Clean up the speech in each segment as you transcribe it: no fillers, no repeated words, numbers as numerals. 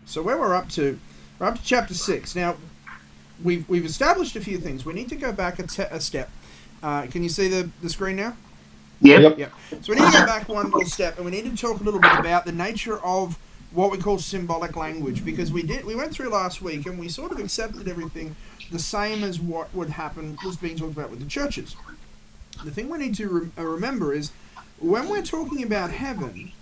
So where we're up to chapter 6. Now, we've established a few things. We need to go back a step. Can you see the screen now? Yep. Yep. So we need to go back one little step, and we need to talk a little bit about the nature of what we call symbolic language, because we went through last week and we sort of accepted everything the same as what would happen was being talked about with the churches. The thing we need to remember is when we're talking about heaven,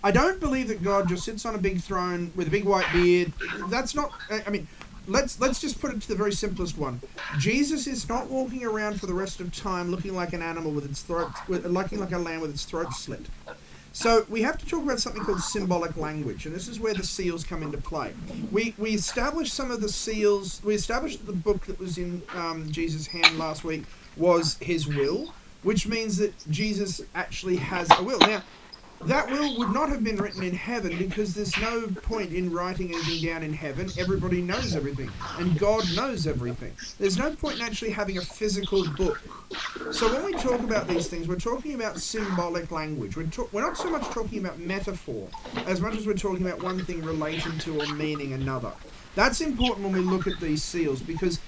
I don't believe that God just sits on a big throne with a big white beard. That's not. I mean, let's just put it to the very simplest one. Jesus is not walking around for the rest of time looking like an animal with its throat, looking like a lamb with its throat slit. So we have to talk about something called symbolic language, and this is where the seals come into play. We established some of the seals. We established that the book that was in Jesus' hand last week was his will, which means that Jesus actually has a will. Now, that will would not have been written in heaven because there's no point in writing anything down in heaven. Everybody knows everything, and God knows everything. There's no point in actually having a physical book. So when we talk about these things, we're talking about symbolic language. We're not so much talking about metaphor as much as we're talking about one thing relating to or meaning another. That's important when we look at these seals, because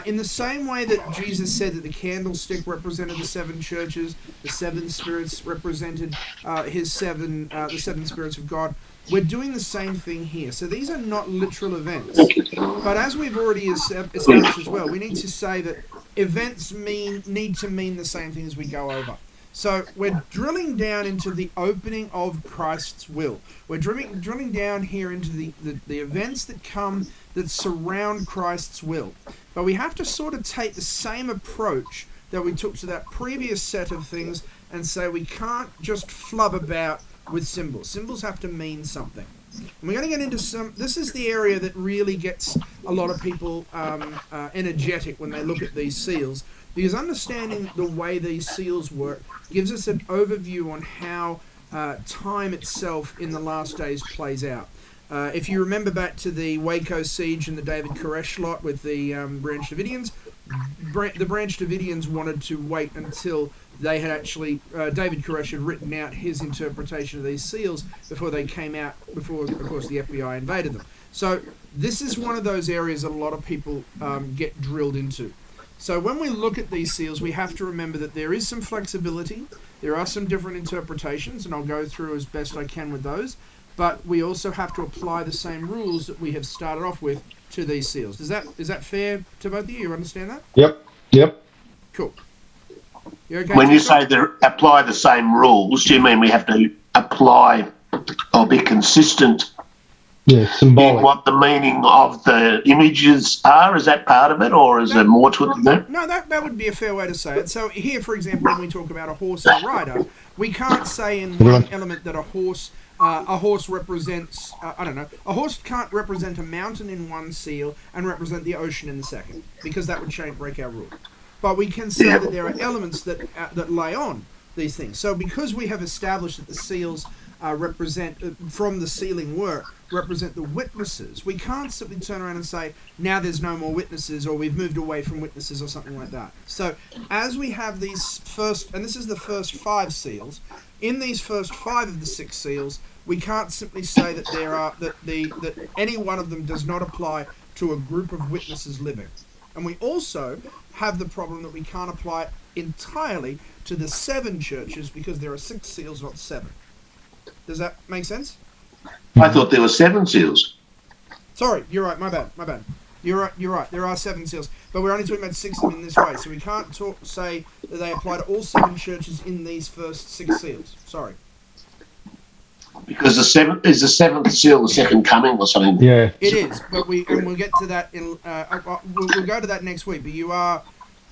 in the same way that Jesus said that the candlestick represented the seven churches, the seven spirits represented the seven spirits of God, we're doing the same thing here. So these are not literal events. But as we've already established as well, we need to say that events need to mean the same thing as we go over. So we're drilling down into the opening of Christ's will. We're drilling down here into the events that surround Christ's will. But we have to sort of take the same approach that we took to that previous set of things and say we can't just flub about with symbols. Symbols have to mean something. And we're going to get into this is the area that really gets a lot of people energetic when they look at these seals, because understanding the way these seals work gives us an overview on how time itself in the last days plays out. If you remember back to the Waco siege and the David Koresh lot with the Branch Davidians, the Branch Davidians wanted to wait until they had actually, David Koresh had written out his interpretation of these seals before they came out, before, of course, the FBI invaded them. So this is one of those areas that a lot of people get drilled into. So when we look at these seals, we have to remember that there is some flexibility. There are some different interpretations, and I'll go through as best I can with those. But we also have to apply the same rules that we have started off with to these seals. Is that fair to both of you? You understand that? Yep. Cool. You okay? When you say apply the same rules, do you mean we have to apply or be consistent symbolic. in what the meaning of the images are? Is that part of it, or is there more to it than that? No, that would be a fair way to say it. So here, for example, when we talk about a horse and a rider, we can't say in one element that a horse represents, a horse can't represent a mountain in one seal and represent the ocean in the second, because that would break our rule. But we can say that there are elements that lay on these things. So because we have established that the seals represent, from the sealing work, represent the witnesses, we can't simply turn around and say, now there's no more witnesses, or we've moved away from witnesses, or something like that. So as we have these first, and this is the first 5 seals, in these first 5 of the 6 seals, we can't simply say that that any one of them does not apply to a group of witnesses living. And we also have the problem that we can't apply it entirely to the 7 churches, because there are 6 seals, not 7. Does that make sense? I thought there were 7 seals. Sorry, you're right. My bad. You're right. There are 7 seals, but we're only talking about 6 of them in this way. So we can't say that they apply to all 7 churches in these first 6 seals. Sorry. Because the 7th seal the second coming or something. Yeah. It is, but we'll get to that in. We'll go to that next week. But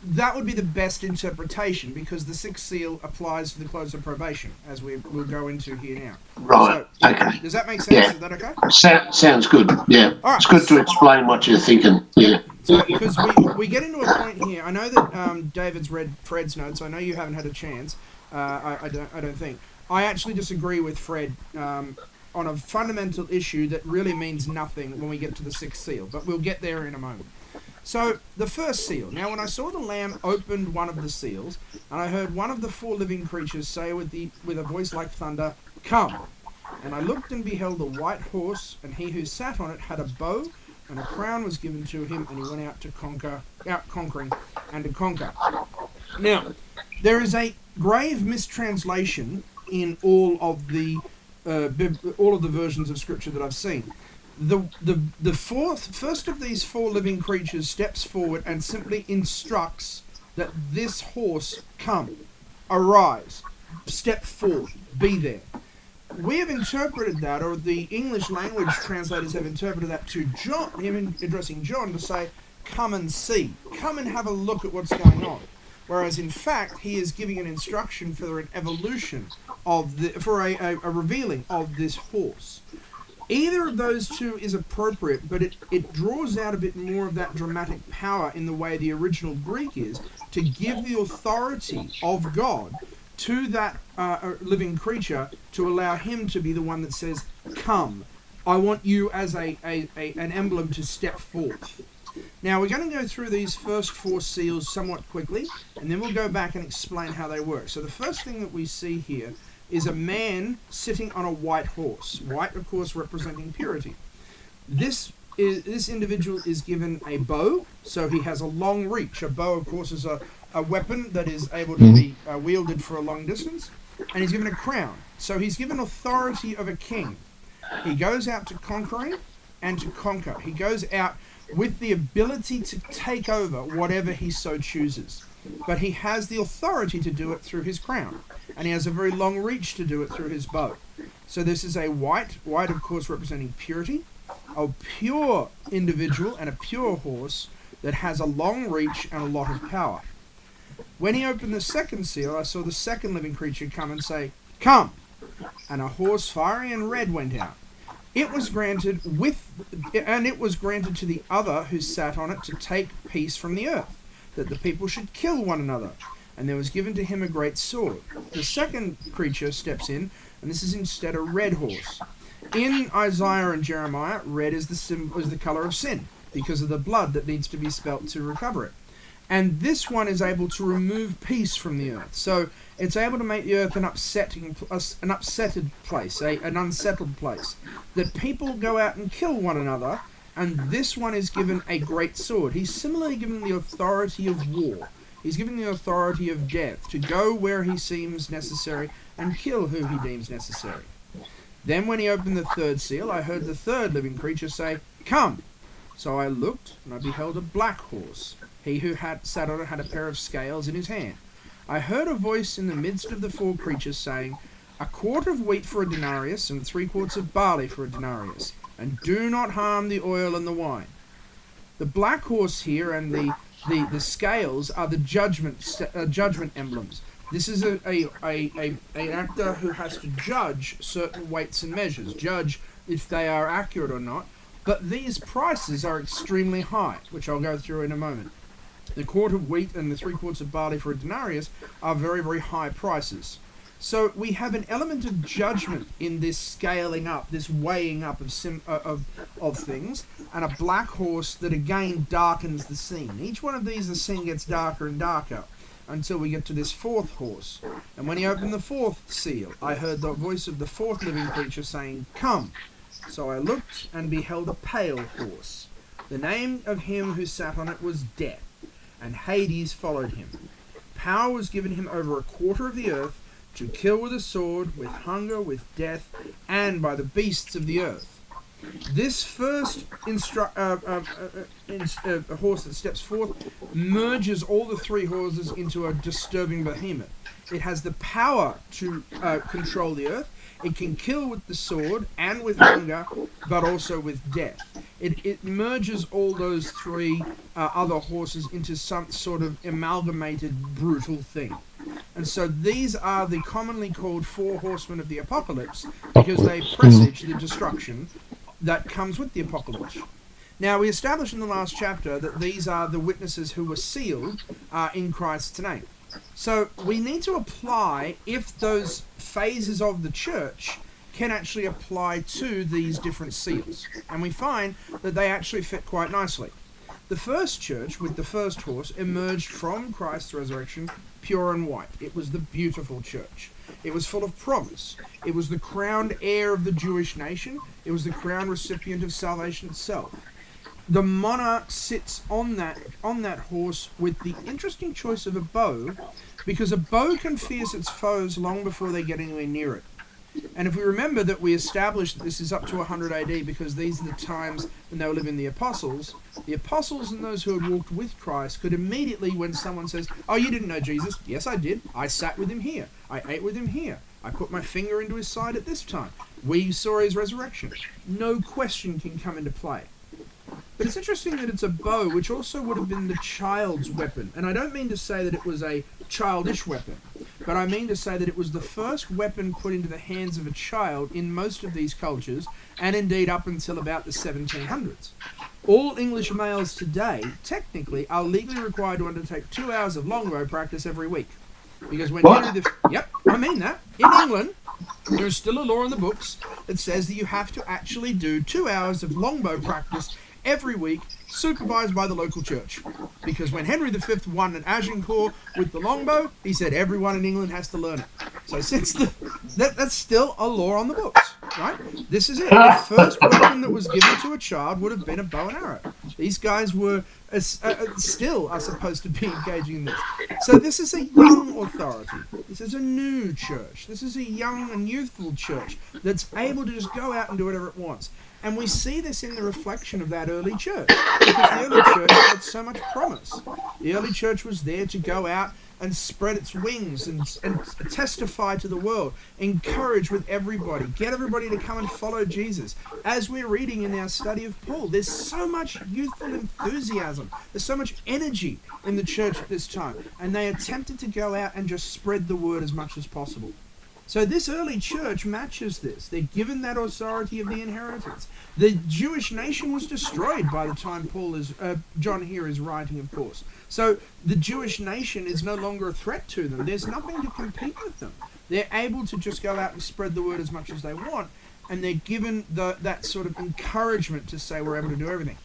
that would be the best interpretation, because the 6th seal applies to the close of probation, as we'll go into here now. Right. So, okay. Does that make sense? Yeah. Is that okay? Sounds good. Yeah. All right. It's good to explain what you're thinking. Yeah. So, because we get into a point here. I know that David's read Fred's notes. I know you haven't had a chance. I don't think. I actually disagree with Fred on a fundamental issue that really means nothing when we get to the 6th seal, but we'll get there in a moment. So, the first seal. Now, when I saw the Lamb opened one of the seals, and I heard one of the 4 living creatures say with a voice like thunder, "Come." And I looked and beheld a white horse, and he who sat on it had a bow, and a crown was given to him, and he went out conquering and to conquer. Now, there is a grave mistranslation in all of the versions of Scripture that I've seen. The first of these four living creatures steps forward and simply instructs that this horse come, arise, step forward, be there. We have interpreted that, or the English language translators have interpreted that to John, him addressing John, to say, come and see, come and have a look at what's going on. Whereas in fact, he is giving an instruction for an evolution for a revealing of this horse. Either of those two is appropriate, but it draws out a bit more of that dramatic power in the way the original Greek is, to give the authority of God to that living creature, to allow him to be the one that says, come, I want you as an emblem to step forth. Now, we're going to go through these first four seals somewhat quickly, and then we'll go back and explain how they work. So the first thing that we see here is a man sitting on a white horse. White, of course, representing purity. This individual is given a bow, so he has a long reach. A bow, of course, is a weapon that is able to be wielded for a long distance. And he's given a crown. So he's given authority of a king. He goes out to conquering and to conquer. He goes out with the ability to take over whatever he so chooses. But he has the authority to do it through his crown. And he has a very long reach to do it through his bow. So this is a white of course representing purity, a pure individual and a pure horse that has a long reach and a lot of power. When he opened the second seal, I saw the second living creature come and say, come! And a horse fiery and red went out. It was granted to the other who sat on it to take peace from the earth, that the people should kill one another. And there was given to him a great sword. The second creature steps in, and this is instead a red horse. In Isaiah and Jeremiah, red is the color of sin, because of the blood that needs to be spilt to recover it. And this one is able to remove peace from the earth. So it's able to make the earth an upsetted place, an unsettled place. That people go out and kill one another, and this one is given a great sword. He's similarly given the authority of war. He's given the authority of death, to go where he seems necessary and kill who he deems necessary. Then when he opened the third seal, I heard the third living creature say, come! So I looked, and I beheld a black horse. He who sat on it had a pair of scales in his hand. I heard a voice in the midst of the four creatures saying, a quart of wheat for a denarius, and 3 quarts of barley for a denarius, and do not harm the oil and the wine. The black horse here and the scales are the judgment emblems. This is an actor who has to judge certain weights and measures, judge if they are accurate or not. But these prices are extremely high, which I'll go through in a moment. The quart of wheat and the 3 quarts of barley for a denarius are very, very high prices. So we have an element of judgment in this scaling up, this weighing up of things, and a black horse that again darkens the scene. Each one of these, the scene gets darker and darker until we get to this fourth horse. And when he opened the fourth seal, I heard the voice of the fourth living creature saying, come! So I looked and beheld a pale horse. The name of him who sat on it was Death, and Hades followed him. Power was given him over a quarter of the earth, to kill with a sword, with hunger, with death, and by the beasts of the earth. This first horse that steps forth merges all the 3 horses into a disturbing behemoth. It has the power to control the earth. It can kill with the sword and with hunger, but also with death. It merges all those 3 other horses into some sort of amalgamated, brutal thing. And so these are the commonly called 4 horsemen of the apocalypse, because they presage the destruction that comes with the apocalypse. Now, we established in the last chapter that these are the witnesses who were sealed in Christ's name. So we need to apply if those phases of the church can actually apply to these different seals. And we find that they actually fit quite nicely. The first church, with the first horse, emerged from Christ's resurrection pure and white. It was the beautiful church. It was full of promise. It was the crowned heir of the Jewish nation. It was the crowned recipient of salvation itself. The monarch sits on that horse with the interesting choice of a bow, because a bow can pierce its foes long before they get anywhere near it. And if we remember that we established that this is up to 100 AD because these are the times when they were living the apostles and those who had walked with Christ could immediately, when someone says, "Oh, you didn't know Jesus?" "Yes, I did. I sat with him here. I ate with him here. I put my finger into his side at this time. We saw his resurrection." No question can come into play. But it's interesting that it's a bow, which also would have been the child's weapon. And I don't mean to say that it was a childish weapon, but I mean to say that it was the first weapon put into the hands of a child in most of these cultures, and indeed up until about the 1700s. All English males today, technically, are legally required to undertake 2 hours of longbow practice every week. Because when Henry the... Yep, I mean that. In England, there is still a law in the books that says that you have to actually do 2 hours of longbow practice every week, supervised by the local church. Because when Henry V won at Agincourt with the longbow, he said everyone in England has to learn it. So since that's still a law on the books, right? This is it. The first weapon that was given to a child would have been a bow and arrow. These guys were still are supposed to be engaging in this. So this is a young authority. This is a new church. This is a young and youthful church that's able to just go out and do whatever it wants. And we see this in the reflection of that early church, because the early church had so much promise. The early church was there to go out and spread its wings and testify to the world, encourage with everybody, get everybody to come and follow Jesus. As we're reading in our study of Paul, there's so much youthful enthusiasm, there's so much energy in the church at this time, and they attempted to go out and just spread the word as much as possible. So this early church matches this. They're given that authority of the inheritance. The Jewish nation was destroyed by the time John here is writing, of course. So the Jewish nation is no longer a threat to them. There's nothing to compete with them. They're able to just go out and spread the word as much as they want, and they're given that sort of encouragement to say we're able to do everything.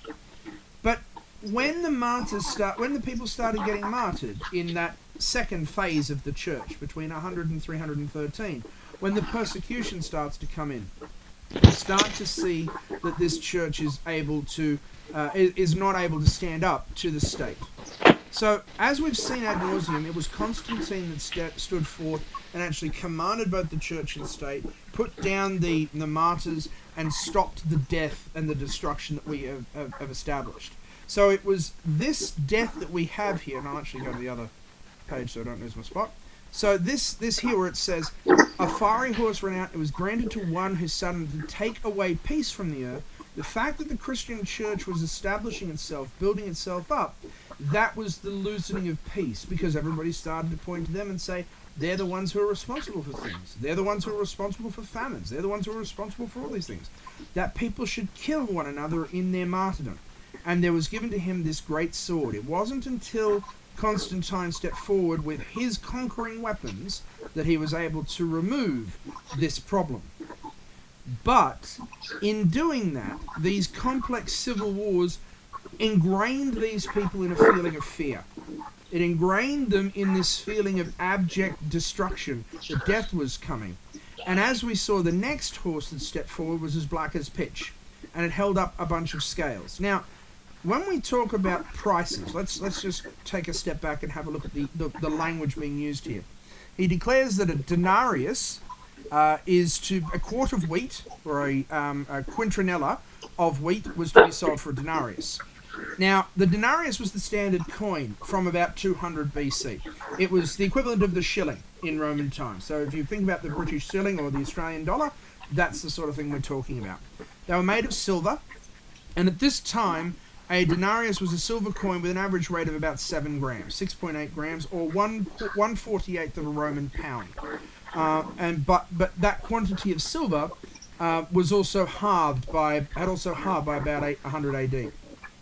But when the people started getting martyred in that second phase of the church, between 100 and 313, when the persecution starts to come in, we start to see that this church is not able to stand up to the state. So, as we've seen ad nauseum, it was Constantine that stood forth and actually commanded both the church and the state, put down the martyrs, and stopped the death and the destruction that we have established. So it was this death that we have here, and I'll actually go to the other page so I don't lose my spot. So this here where it says, "A fiery horse ran out, it was granted to one who sat on to take away peace from the earth." The fact that the Christian church was establishing itself, building itself up, that was the loosening of peace, because everybody started to point to them and say, they're the ones who are responsible for things. They're the ones who are responsible for famines. They're the ones who are responsible for all these things. That people should kill one another in their martyrdom. And there was given to him this great sword. It wasn't until Constantine stepped forward with his conquering weapons that he was able to remove this problem. But in doing that, these complex civil wars ingrained these people in a feeling of fear. It ingrained them in this feeling of abject destruction, that death was coming. And as we saw, the next horse that stepped forward was as black as pitch, and it held up a bunch of scales. Now, when we talk about prices, let's just take a step back and have a look at the language being used here. He declares that a denarius is to a quart of wheat, or a quintranella of wheat was to be sold for a denarius. Now, the denarius was the standard coin from about 200 BC. It was the equivalent of the shilling in Roman times. So if you think about the British shilling or the Australian dollar, that's the sort of thing we're talking about. They were made of silver, and at this time, a denarius was a silver coin with an average weight of about 7 grams, 6.8 grams, or 1/48 of a Roman pound. But that quantity of silver was also halved by about 100 AD.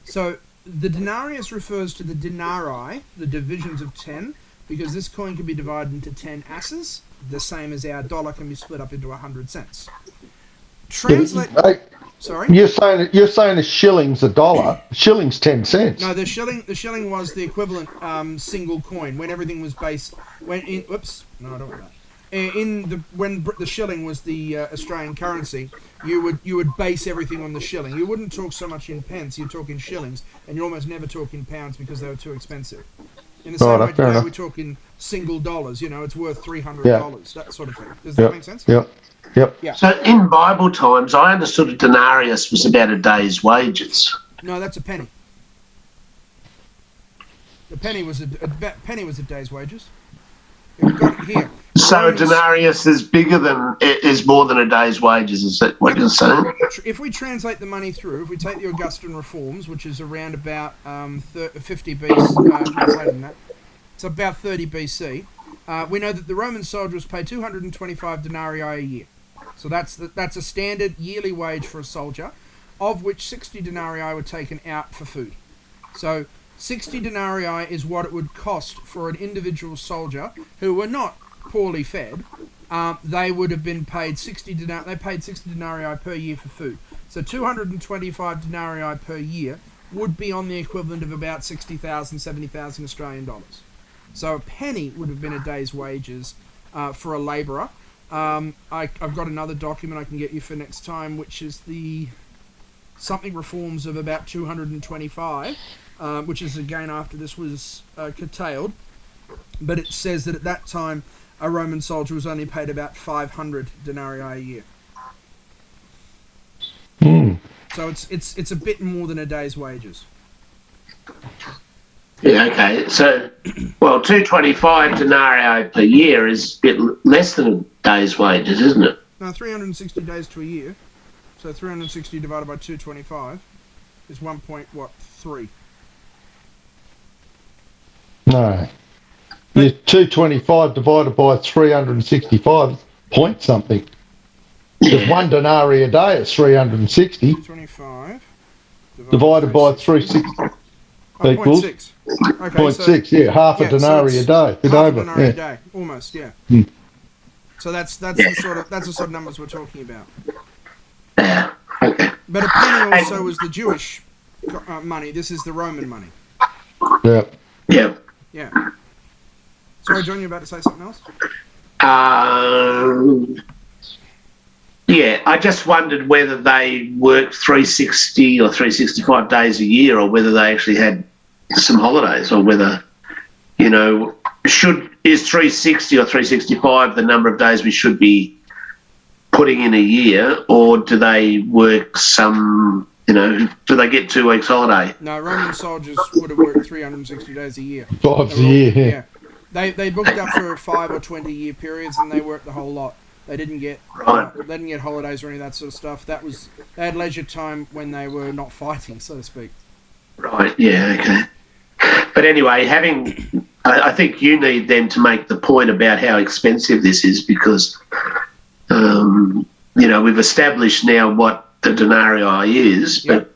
So the denarius refers to the denarii, the divisions of 10, because this coin can be divided into 10 asses, the same as our dollar can be split up into 100 cents. Sorry? You're saying a shilling's $1. Shilling's 10 cents. No, the shilling was the equivalent single coin when everything was based. When I don't want that. When the shilling was the Australian currency, you would base everything on the shilling. You wouldn't talk so much in pence. You talk in shillings, and you almost never talk in pounds because they were too expensive. In the same way today, we talk in single dollars. It's worth $300. That sort of thing. Does that make sense? Yep. Yeah. So in Bible times, I understood a denarius was about a day's wages. No, that's a penny. The penny was a day's wages. Yeah, we've got it here. So a denarius is more than a day's wages. Is that what you're saying? If we translate the money through, if we take the Augustan reforms, which is around about 50 BC, it's about 30 BC. We know that the Roman soldier was paid 225 denarii a year. So that's a standard yearly wage for a soldier, of which 60 denarii were taken out for food. So 60 denarii is what it would cost for an individual soldier who were not poorly fed. They would have been paid 60 denarii. They paid 60 denarii per year for food. So 225 denarii per year would be on the equivalent of about 60,000, 70,000 Australian dollars. So a penny would have been a day's wages for a labourer. I've got another document I can get you for next time, which is the something reforms of about 225, which is again after this was curtailed. But it says that at that time, a Roman soldier was only paid about 500 denarii a year. So it's a bit more than a day's wages. Yeah, okay. So, 225 denarii per year is a bit less than a day's wages, isn't it? No, 360 days to a year. So 360 divided by 225 is 1.3. No. Yeah, 225 divided by 365 point something. Because 1 denarii a day is 360. 225 divided by 360 equals 0.6. Okay, 0.6, yeah, half a denarii a day. Half a denarii a day, almost, yeah. So that's the sort of numbers we're talking about. But a penny also was the Jewish money. This is the Roman money. Yeah. Yeah. Sorry, John, you about to say something else? Yeah, I just wondered whether they worked 360 or 365 days a year, or whether they actually had some holidays, or whether, is 360 or 365 the number of days we should be putting in a year, or do they work some, do they get 2 weeks holiday? No, Roman soldiers would have worked 360 days a year. 5 a year, yeah. They booked up for 5 or 20 year periods, and they worked the whole lot. They didn't get holidays or any of that sort of stuff. They had leisure time when they were not fighting, so to speak. Right. Yeah. Okay. But anyway, I think you need them to make the point about how expensive this is, because we've established now what the denarii is, but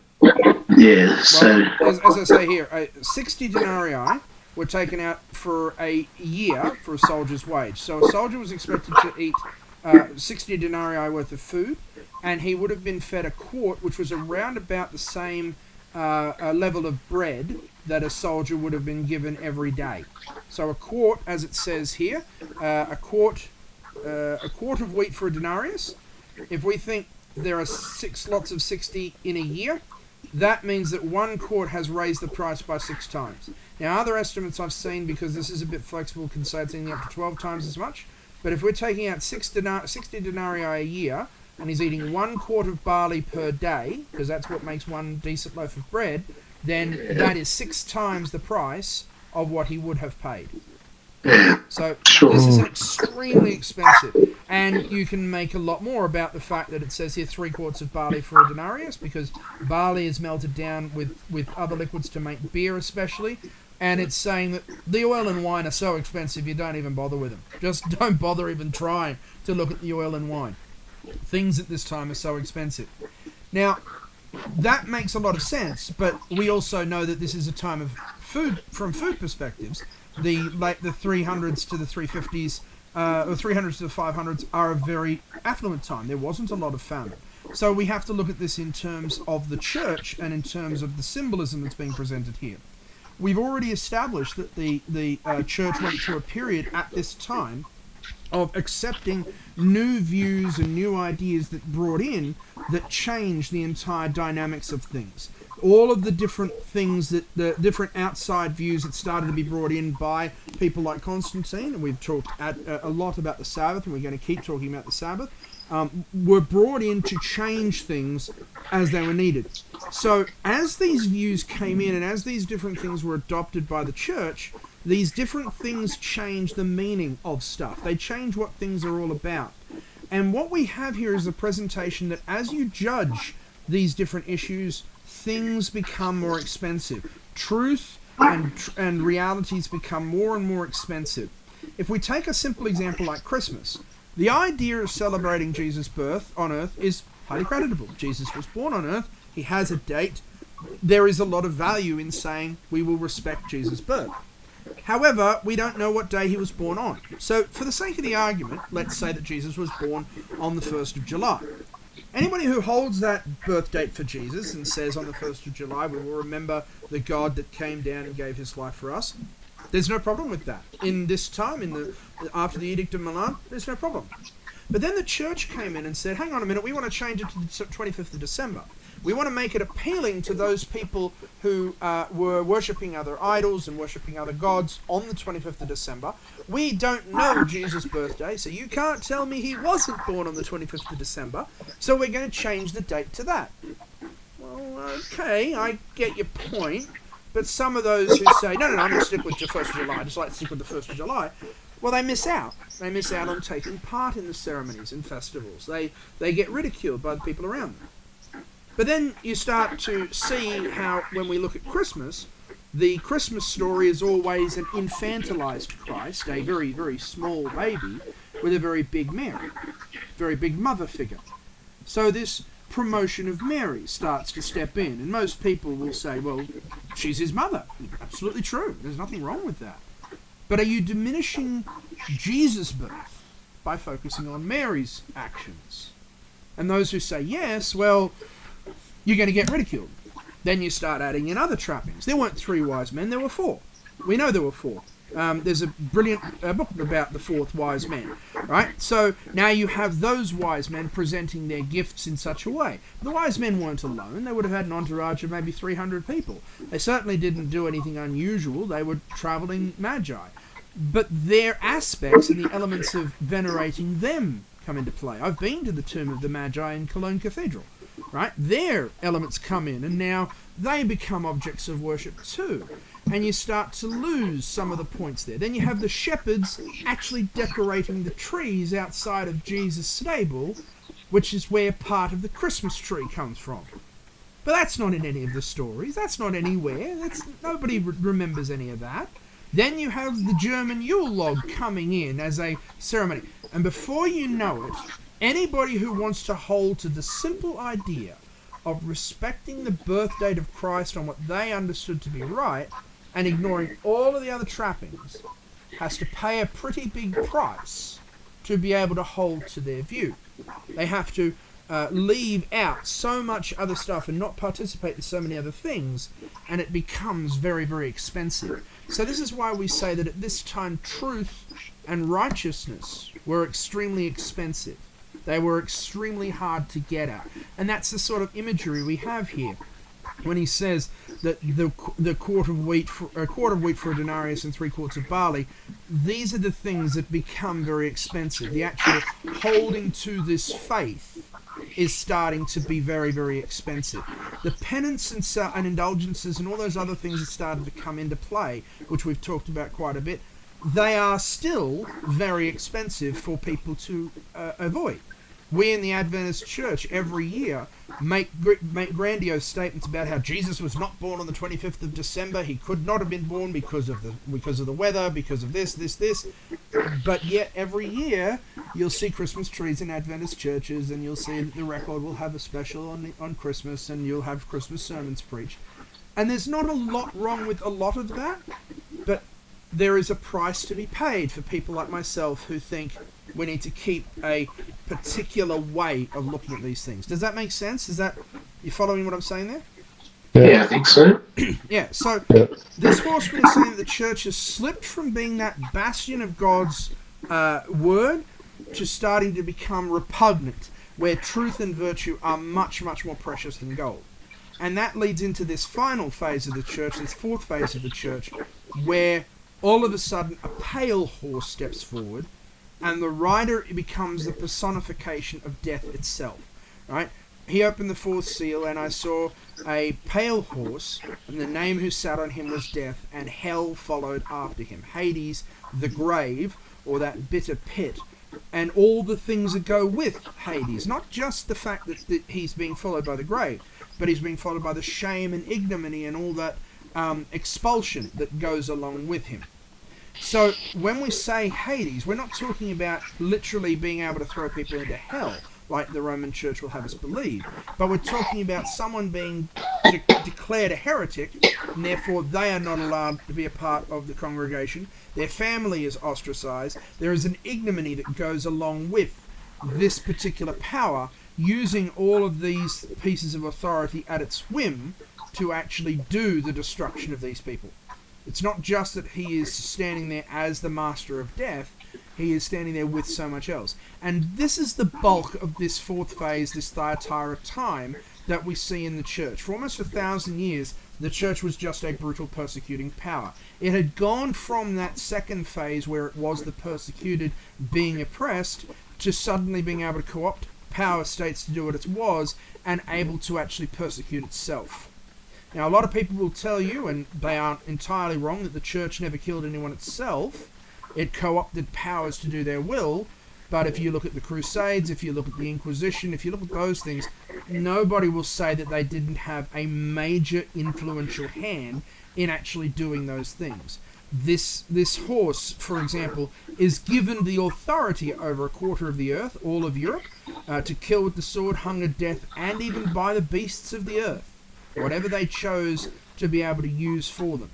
so as I say here, 60 denarii were taken out for a year for a soldier's wage. So a soldier was expected to eat 60 denarii worth of food, and he would have been fed a quart, which was around about the same level of bread that a soldier would have been given every day. So a quart, as it says here, a quart of wheat for a denarius. If we think there are 6 lots of 60 in a year, that means that 1 quart has raised the price by 6 times. Now, other estimates I've seen, because this is a bit flexible, can say it's ending up to 12 times as much. But if we're taking out 60 denarii a year, and he's eating 1 quart of barley per day, because that's what makes 1 decent loaf of bread, then that is 6 times the price of what he would have paid. So this is extremely expensive, and you can make a lot more about the fact that it says here 3 quarts of barley for a denarius, because barley is melted down with other liquids to make beer especially, and it's saying that the oil and wine are so expensive you don't even bother with them. Just don't bother even trying to look at the oil and wine. Things at this time are so expensive. Now, that makes a lot of sense, but we also know that this is a time of food, from food perspectives. The 300s to the 350s, or 300s to the 500s are a very affluent time. There wasn't a lot of famine. So we have to look at this in terms of the church and in terms of the symbolism that's being presented here. We've already established that the church went through a period at this time of accepting new views and new ideas that brought in, that changed the entire dynamics of things. All of the different things, that the different outside views that started to be brought in by people like Constantine, and we've talked a lot about the Sabbath, and we're going to keep talking about the Sabbath, were brought in to change things as they were needed. So as these views came in and as these different things were adopted by the church, these different things change the meaning of stuff. They change what things are all about. And what we have here is a presentation that as you judge these different issues, things become more expensive. Truth and realities become more and more expensive. If we take a simple example like Christmas, the idea of celebrating Jesus' birth on earth is highly creditable. Jesus was born on earth. He has a date. There is a lot of value in saying we will respect Jesus' birth. However, we don't know what day he was born on. So for the sake of the argument, let's say that Jesus was born on the 1st of July. Anybody who holds that birth date for Jesus and says on the 1st of July we will remember the God that came down and gave his life for us, there's no problem with that. In this time, after the Edict of Milan, there's no problem. But then the church came in and said, hang on a minute, we want to change it to the 25th of December. We want to make it appealing to those people who were worshipping other idols and worshipping other gods on the 25th of December. We don't know Jesus' birthday, so you can't tell me he wasn't born on the 25th of December, so we're going to change the date to that. Well, okay, I get your point, but some of those who say, no, I'm going to stick with the 1st of July, I just like to stick with the 1st of July, well, they miss out. They miss out on taking part in the ceremonies and festivals. They get ridiculed by the people around them. But then you start to see how, when we look at Christmas, the Christmas story is always an infantilized Christ, a very, very small baby with a very big Mary, very big mother figure. So this promotion of Mary starts to step in, and most people will say, well, she's his mother. Absolutely true. There's nothing wrong with that. But are you diminishing Jesus' birth by focusing on Mary's actions? And those who say yes, well, you're going to get ridiculed. Then you start adding in other trappings. There weren't 3 wise men, there were 4. We know there were 4. There's a brilliant book about the 4th wise man, right? So now you have those wise men presenting their gifts in such a way. The wise men weren't alone. They would have had an entourage of maybe 300 people. They certainly didn't do anything unusual. They were traveling magi. But their aspects and the elements of venerating them come into play. I've been to the tomb of the Magi in Cologne Cathedral. Right? Their elements come in, and now they become objects of worship too. And you start to lose some of the points there. Then you have the shepherds actually decorating the trees outside of Jesus' stable, which is where part of the Christmas tree comes from. But that's not in any of the stories. That's not anywhere. Nobody remembers any of that. Then you have the German Yule log coming in as a ceremony. And before you know it, anybody who wants to hold to the simple idea of respecting the birth date of Christ on what they understood to be right and ignoring all of the other trappings has to pay a pretty big price to be able to hold to their view. They have to leave out so much other stuff and not participate in so many other things, and it becomes very, very expensive. So this is why we say that at this time truth and righteousness were extremely expensive. They were extremely hard to get at. And that's the sort of imagery we have here when he says that the quart of wheat for a denarius and 3 quarts of barley, these are the things that become very expensive. The actual holding to this faith is starting to be very, very expensive. The penance and indulgences and all those other things that started to come into play, which we've talked about quite a bit, they are still very expensive for people to avoid. We in the Adventist Church every year make grandiose statements about how Jesus was not born on the 25th of December. He could not have been born because of the weather, because of this. But yet every year you'll see Christmas trees in Adventist churches, and you'll see that the Record will have a special on Christmas, and you'll have Christmas sermons preached. And there's not a lot wrong with a lot of that, but there is a price to be paid for people like myself who think we need to keep a particular way of looking at these things. Does that make sense? You following what I'm saying there? Yeah, I think so. Yeah, so Yeah. this horseman is saying that the church has slipped from being that bastion of God's word to starting to become repugnant, where truth and virtue are much, much more precious than gold. And that leads into this final phase of the church, this fourth phase of the church, where all of a sudden a pale horse steps forward, and the rider becomes the personification of death itself. Right? He opened the fourth seal, and I saw a pale horse, and the name who sat on him was Death, and hell followed after him. Hades, the grave, or that bitter pit, and all the things that go with Hades. Not just the fact that he's being followed by the grave, but he's being followed by the shame and ignominy and all that expulsion that goes along with him. So when we say Hades, we're not talking about literally being able to throw people into hell, like the Roman Church will have us believe, but we're talking about someone being declared a heretic, and therefore they are not allowed to be a part of the congregation. Their family is ostracized. There is an ignominy that goes along with this particular power, using all of these pieces of authority at its whim to actually do the destruction of these people. It's not just that he is standing there as the master of death, he is standing there with so much else. And this is the bulk of this fourth phase, this Thyatira time, that we see in the church. For almost 1,000 years, the church was just a brutal persecuting power. It had gone from that second phase where it was the persecuted being oppressed to suddenly being able to co-opt power states to do what it was and able to actually persecute itself. Now, a lot of people will tell you, and they aren't entirely wrong, that the church never killed anyone itself. It co-opted powers to do their will, but if you look at the Crusades, if you look at the Inquisition, if you look at those things, nobody will say that they didn't have a major influential hand in actually doing those things. This horse, for example, is given the authority over a quarter of the earth, all of Europe, to kill with the sword, hunger, death, and even by the beasts of the earth, whatever they chose to be able to use for them.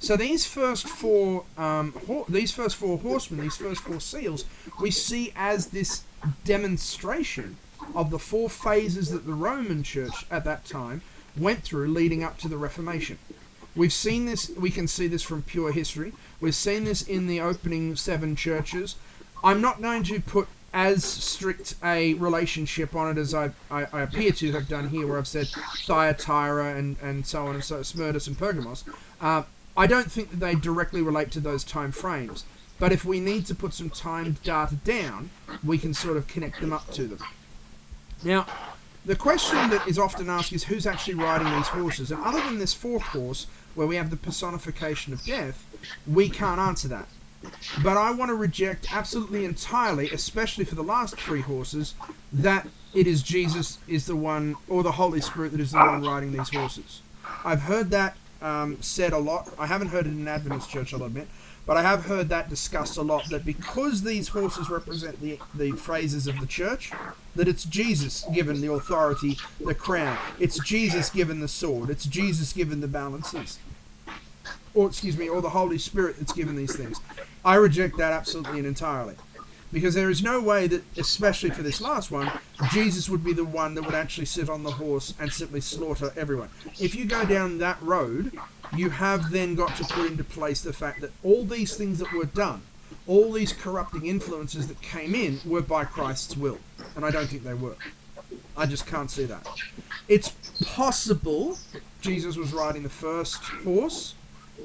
So these first four horsemen, these first four seals, we see as this demonstration of the four phases that the Roman Church at that time went through leading up to the Reformation. We've seen this, we can see this from pure history. We've seen this in the opening 7 churches. I'm not going to put as strict a relationship on it as I appear to have done here, where I've said Thyatira and so on, and so Smyrna and Pergamos. I don't think that they directly relate to those time frames, but if we need to put some time data down, we can sort of connect them up to them. Now, the question that is often asked is who's actually riding these horses, and other than this fourth horse, where we have the personification of death, we can't answer that. But I want to reject absolutely entirely, especially for the last 3 horses, that it is Jesus is the one, or the Holy Spirit that is the one riding these horses. I've heard that said a lot. I haven't heard it in an Adventist church, I'll admit, but I have heard that discussed a lot, that because these horses represent the phrases of the church, that it's Jesus given the authority, the crown. It's Jesus given the sword. It's Jesus given the balances. Or the Holy Spirit that's given these things. I reject that absolutely and entirely. Because there is no way that, especially for this last one, Jesus would be the one that would actually sit on the horse and simply slaughter everyone. If you go down that road, you have then got to put into place the fact that all these things that were done, all these corrupting influences that came in, were by Christ's will. And I don't think they were. I just can't see that. It's possible Jesus was riding the first horse,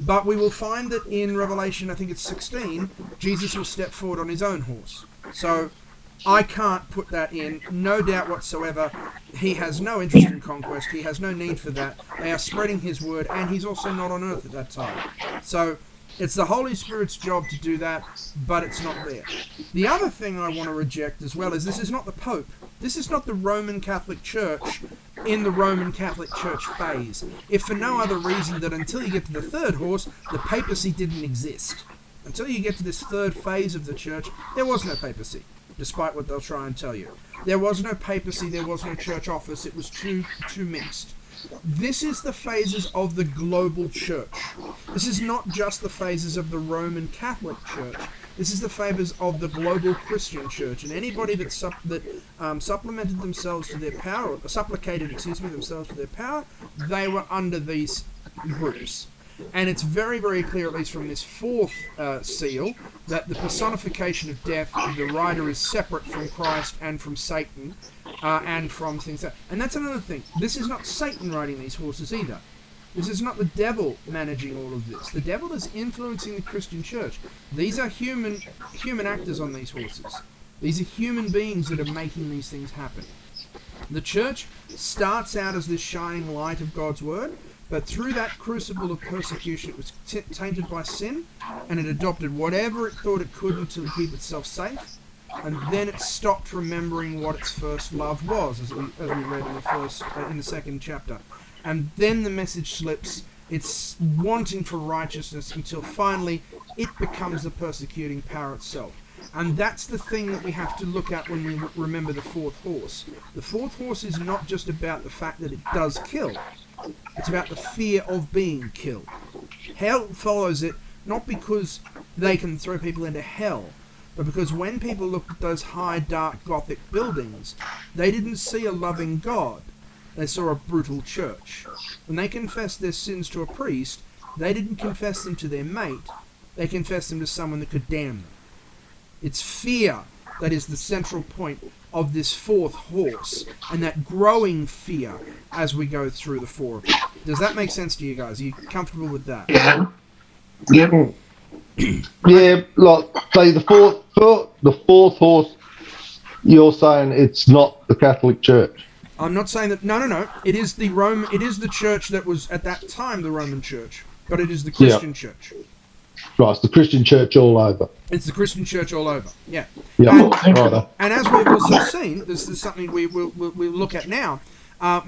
but we will find that in Revelation, I think it's 16, Jesus will step forward on his own horse. So I can't put that in. No doubt whatsoever, he has no interest in conquest. He has no need for that. They are spreading his word, and he's also not on earth at that time. So it's the Holy Spirit's job to do that, but it's not there. The other thing I want to reject as well is this is not the Pope. This is not the Roman Catholic Church in the Roman Catholic Church phase. If for no other reason that until you get to the third horse, the papacy didn't exist. Until you get to this third phase of the church, there was no papacy, despite what they'll try and tell you. There was no papacy, there was no church office, it was too mixed. This is the phases of the global church. This is not just the phases of the Roman Catholic Church. This is the favours of the global Christian church, and anybody that supplemented themselves to their power, or supplicated, themselves to their power, they were under these groups. And it's very, very clear, at least from this fourth seal, that the personification of death, the rider is separate from Christ and from Satan, and from things like that. And that's another thing. This is not Satan riding these horses either. This is not the devil managing all of this. The devil is influencing the Christian church. These are human actors on these horses. These are human beings that are making these things happen. The church starts out as this shining light of God's word, but through that crucible of persecution, it was tainted by sin, and it adopted whatever it thought it could to keep itself safe, and then it stopped remembering what its first love was, as we read in the second chapter. And then the message slips. It's wanting for righteousness until finally it becomes the persecuting power itself. And that's the thing that we have to look at when we remember the fourth horse. The fourth horse is not just about the fact that it does kill. It's about the fear of being killed. Hell follows it, not because they can throw people into hell, but because when people looked at those high, dark, Gothic buildings, they didn't see a loving God. They saw a brutal church. When they confessed their sins to a priest, they didn't confess them to their mate. They confessed them to someone that could damn them. It's fear that is the central point of this fourth horse, and that growing fear as we go through the four of them. Does that make sense to you guys? Are you comfortable with that? Yeah. Yep. Yeah, like say the fourth horse. You're saying it's not the Catholic Church. I'm not saying that. No. It is the Rome. It is the church that was at that time the Roman Church, but it is the Christian church. Right, it's the Christian church all over. It's the Christian church all over. Yeah. Yeah. And as we've also seen, this is something we'll look at now.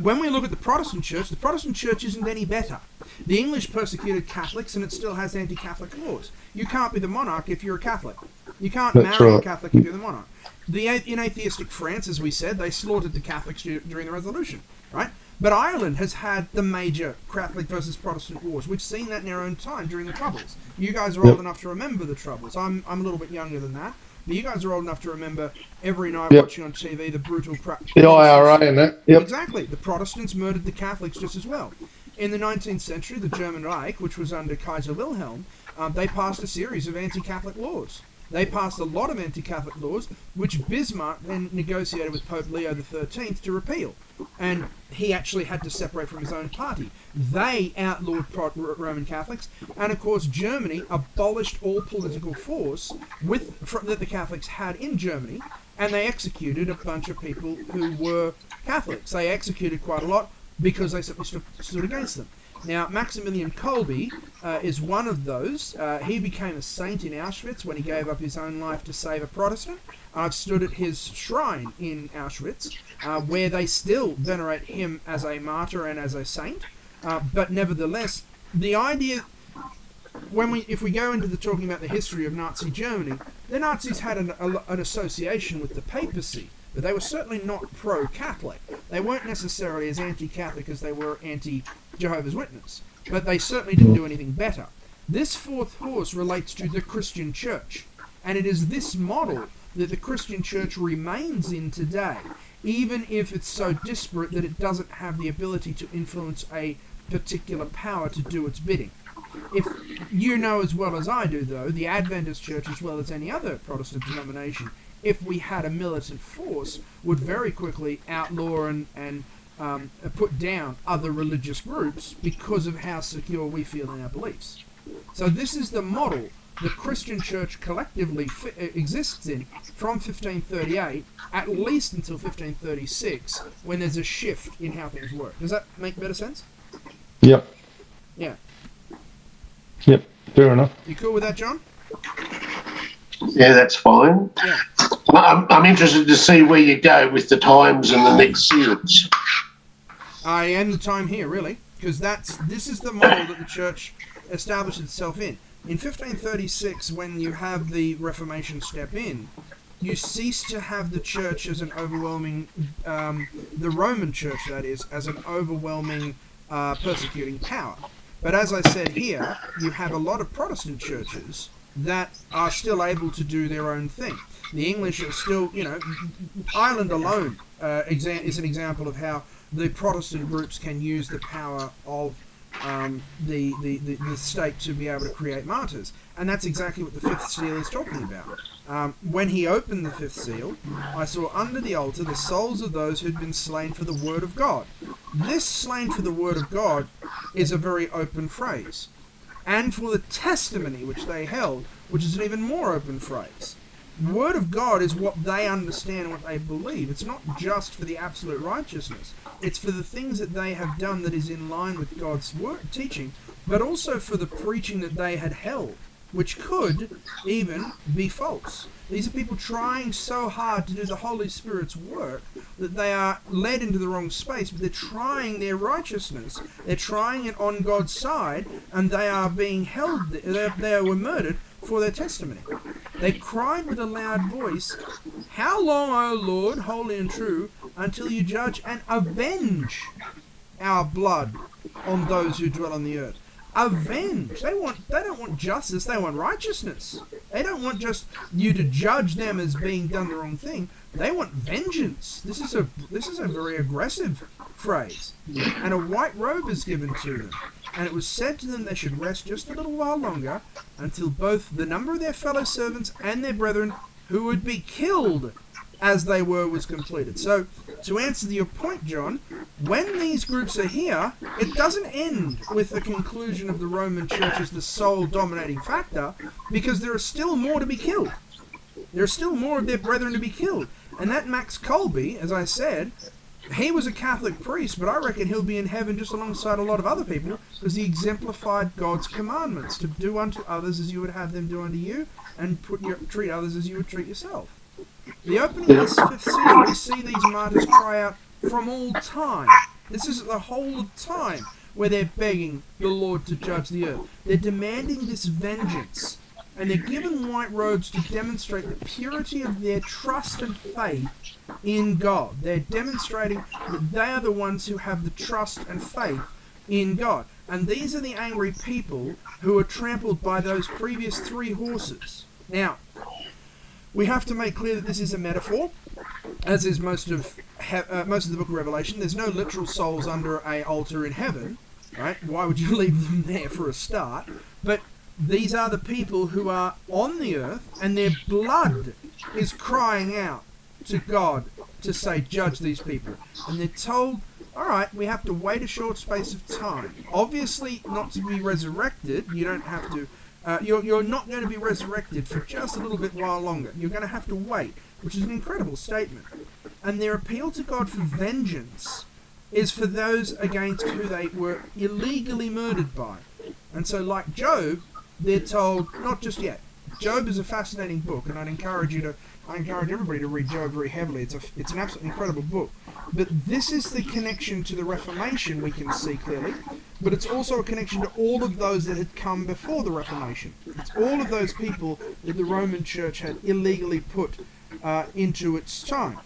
When we look at the Protestant church isn't any better. The English persecuted Catholics, and it still has anti-Catholic laws. You can't be the monarch if you're a Catholic. You can't marry a Catholic if you're the monarch. In atheistic France, as we said, they slaughtered the Catholics during the Revolution, right? But Ireland has had the major Catholic versus Protestant wars. We've seen that in our own time during the Troubles. You guys are old enough to remember the Troubles. I'm a little bit younger than that. But you guys are old enough to remember every night watching on TV the brutal... The IRA and that. Yep. Exactly. The Protestants murdered the Catholics just as well. In the 19th century, the German Reich, which was under Kaiser Wilhelm, they passed a series of anti-Catholic laws. They passed a lot of anti-Catholic laws, which Bismarck then negotiated with Pope Leo XIII to repeal. And he actually had to separate from his own party. They outlawed Roman Catholics, and of course Germany abolished all political force that the Catholics had in Germany, and they executed a bunch of people who were Catholics. They executed quite a lot because they simply stood against them. Now, Maximilian Kolbe is one of those. He became a saint in Auschwitz when he gave up his own life to save a Protestant. I've stood at his shrine in Auschwitz, where they still venerate him as a martyr and as a saint. But nevertheless, the idea, if we go into talking about the history of Nazi Germany, the Nazis had an association with the papacy. But they were certainly not pro-Catholic. They weren't necessarily as anti-Catholic as they were anti-Jehovah's Witness. But they certainly didn't do anything better. This fourth horse relates to the Christian church. And it is this model that the Christian church remains in today, even if it's so disparate that it doesn't have the ability to influence a particular power to do its bidding. If you know as well as I do, though, the Adventist church, as well as any other Protestant denomination, if we had a militant force, would very quickly outlaw and put down other religious groups because of how secure we feel in our beliefs. So this is the model the Christian church collectively exists in from 1538, at least until 1536, when there's a shift in how things work. Does that make better sense? Yep. Yeah. Yep, fair enough. You cool with that, John? Yeah, that's fine. Yeah. I'm interested to see where you go with the times and the next series. I am the time here, really, because this is the model that the church established itself in. In 1536, when you have the Reformation step in, you cease to have the church as an overwhelming, the Roman church, that is, as an overwhelming persecuting power. But as I said here, you have a lot of Protestant churches that are still able to do their own thing. The English are still, Ireland alone is an example of how the Protestant groups can use the power of the state to be able to create martyrs. And that's exactly what the fifth seal is talking about. When he opened the fifth seal, I saw under the altar the souls of those who'd been slain for the word of God. This slain for the word of God is a very open phrase. And for the testimony which they held, which is an even more open phrase. The word of God is what they understand and what they believe. It's not just for the absolute righteousness. It's for the things that they have done that is in line with God's word teaching, but also for the preaching that they had held, which could even be false. These are people trying so hard to do the Holy Spirit's work that they are led into the wrong space, but they're trying their righteousness. They're trying it on God's side, and they are being held, they were murdered for their testimony. They cried with a loud voice, "How long, O Lord, holy and true, until you judge and avenge our blood on those who dwell on the earth?" Avenge. They don't want justice, they want righteousness. They don't want just you to judge them as being done the wrong thing. They want vengeance. This is a very aggressive phrase. And a white robe is given to them. And it was said to them they should rest just a little while longer until both the number of their fellow servants and their brethren who would be killed as they were was completed. So, to answer your point, John, when these groups are here, it doesn't end with the conclusion of the Roman Church as the sole dominating factor, because there are still more to be killed. There are still more of their brethren to be killed. And that Max Colby, as I said, he was a Catholic priest, but I reckon he'll be in heaven just alongside a lot of other people because he exemplified God's commandments to do unto others as you would have them do unto you, and treat others as you would treat yourself. The opening of this fifth seal, we see these martyrs cry out from all time. This is the whole of time where they're begging the Lord to judge the earth. They're demanding this vengeance. And they're given white robes to demonstrate the purity of their trust and faith in God. They're demonstrating that they are the ones who have the trust and faith in God. And these are the angry people who are trampled by those previous three horses. Now, we have to make clear that this is a metaphor, as is most of the book of Revelation. There's no literal souls under an altar in heaven, right? Why would you leave them there for a start? But these are the people who are on the earth, and their blood is crying out to God to say, judge these people. And they're told, all right, we have to wait a short space of time. Obviously, not to be resurrected. You don't have to. You're not going to be resurrected for just a little bit while longer. You're going to have to wait, which is an incredible statement. And their appeal to God for vengeance is for those against who they were illegally murdered by. And so, like Job, they're told, not just yet. Job is a fascinating book, and I encourage everybody to read Job very heavily. It's an absolutely incredible book. But this is the connection to the Reformation we can see clearly, but it's also a connection to all of those that had come before the Reformation. It's all of those people that the Roman Church had illegally put into its time.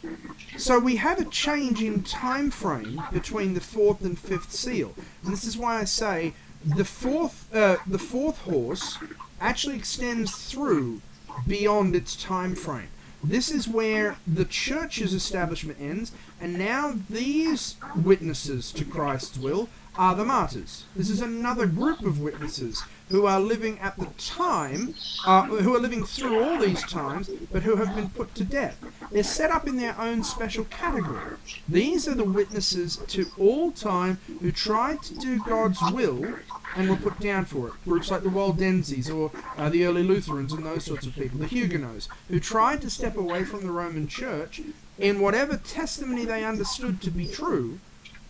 So we have a change in time frame between the fourth and fifth seal. And this is why I say the fourth horse actually extends through beyond its time frame. This is where the church's establishment ends, and now these witnesses to Christ's will are the martyrs. This is another group of witnesses who are living at the time, who are living through all these times, but who have been put to death. They're set up in their own special category. These are the witnesses to all time who tried to do God's will and were put down for it. Groups like the Waldenses or the early Lutherans and those sorts of people, the Huguenots, who tried to step away from the Roman Church in whatever testimony they understood to be true,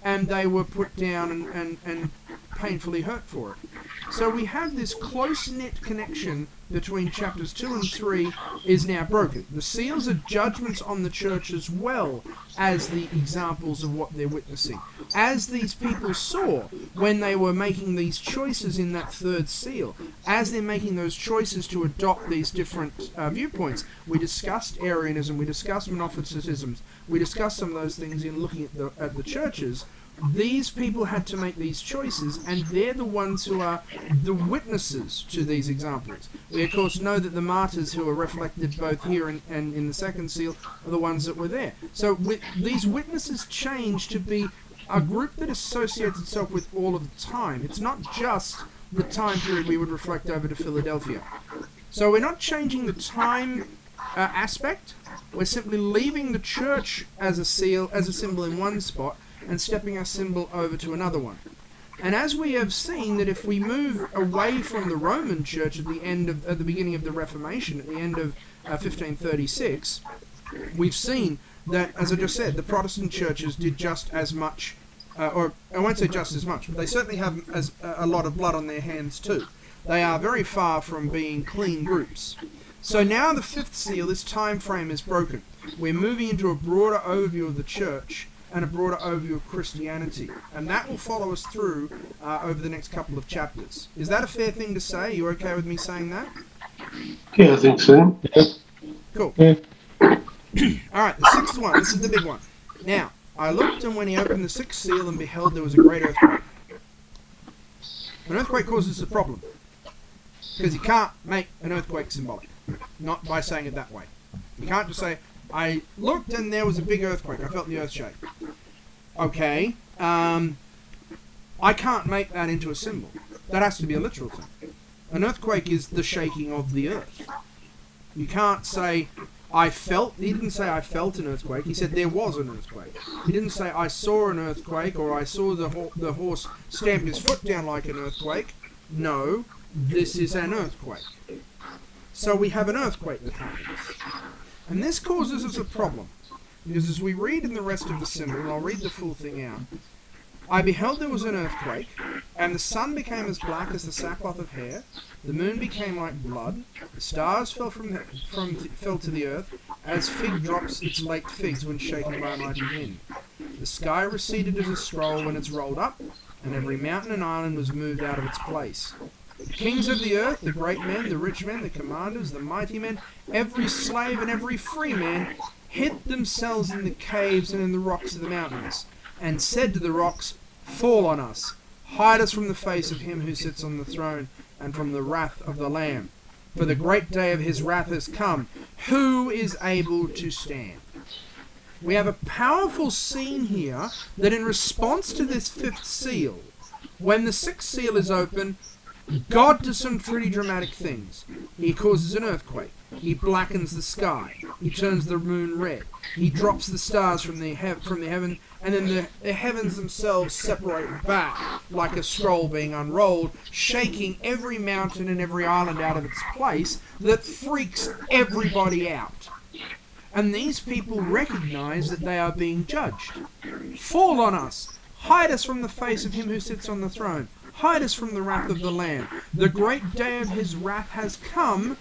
and they were put down and painfully hurt for it. So we have this close-knit connection between chapters 2 and 3 is now broken. The seals are judgments on the church as well as the examples of what they're witnessing. As these people saw when they were making these choices in that third seal, as they're making those choices to adopt these different viewpoints, we discussed Arianism, we discussed Monophysitism, we discussed some of those things in looking at the churches. these people had to make these choices, and they're the ones who are the witnesses to these examples. We, of course, know that the martyrs who are reflected both here and in the second seal are the ones that were there. So these witnesses change to be a group that associates itself with all of the time. It's not just the time period we would reflect over to Philadelphia. So we're not changing the time aspect. We're simply leaving the church as a seal, as a symbol in one spot, and stepping our symbol over to another one. And as we have seen, that if we move away from the Roman Church at the beginning of the Reformation, at the end of 1536, we've seen that, as I just said, the Protestant churches did just as much, or I won't say just as much, but they certainly have a lot of blood on their hands too. They are very far from being clean groups. So now the fifth seal, this time frame is broken. We're moving into a broader overview of the church and a broader overview of Christianity. And that will follow us through over the next couple of chapters. Is that a fair thing to say? Are you okay with me saying that? Yeah, I think so. Cool. Yeah. Alright, the sixth one. This is the big one. Now, I looked, and when he opened the sixth seal and beheld, there was a great earthquake. An earthquake causes a problem, because you can't make an earthquake symbolic. Not by saying it that way. You can't just say, I looked and there was a big earthquake. I felt the earth shake. Okay. I can't make that into a symbol. That has to be a literal thing. An earthquake is the shaking of the earth. You can't say, I felt. He didn't say I felt an earthquake. He said there was an earthquake. He didn't say I saw an earthquake, or I saw the horse stamp his foot down like an earthquake. No, this is an earthquake. So we have an earthquake that happens. And this causes us a problem, because as we read in the rest of the symbol, and I'll read the full thing out, I beheld there was an earthquake, and the sun became as black as the sackcloth of hair, the moon became like blood, the stars fell fell to the earth, as fig drops its late figs when shaken by a mighty wind. The sky receded as a scroll when it's rolled up, and every mountain and island was moved out of its place. The kings of the earth, the great men, the rich men, the commanders, the mighty men, every slave and every free man, hid themselves in the caves and in the rocks of the mountains, and said to the rocks, Fall on us, hide us from the face of him who sits on the throne, and from the wrath of the Lamb. For the great day of his wrath has come. Who is able to stand? We have a powerful scene here that in response to this fifth seal, when the sixth seal is open, God does some pretty dramatic things. He causes an earthquake. He blackens the sky. He turns the moon red. He drops the stars from the heaven, and then the heavens themselves separate back like a scroll being unrolled, shaking every mountain and every island out of its place that freaks everybody out. And these people recognize that they are being judged. Fall on us. Hide us from the face of him who sits on the throne. Hide us from the wrath of the Lamb. The great day of his wrath has come.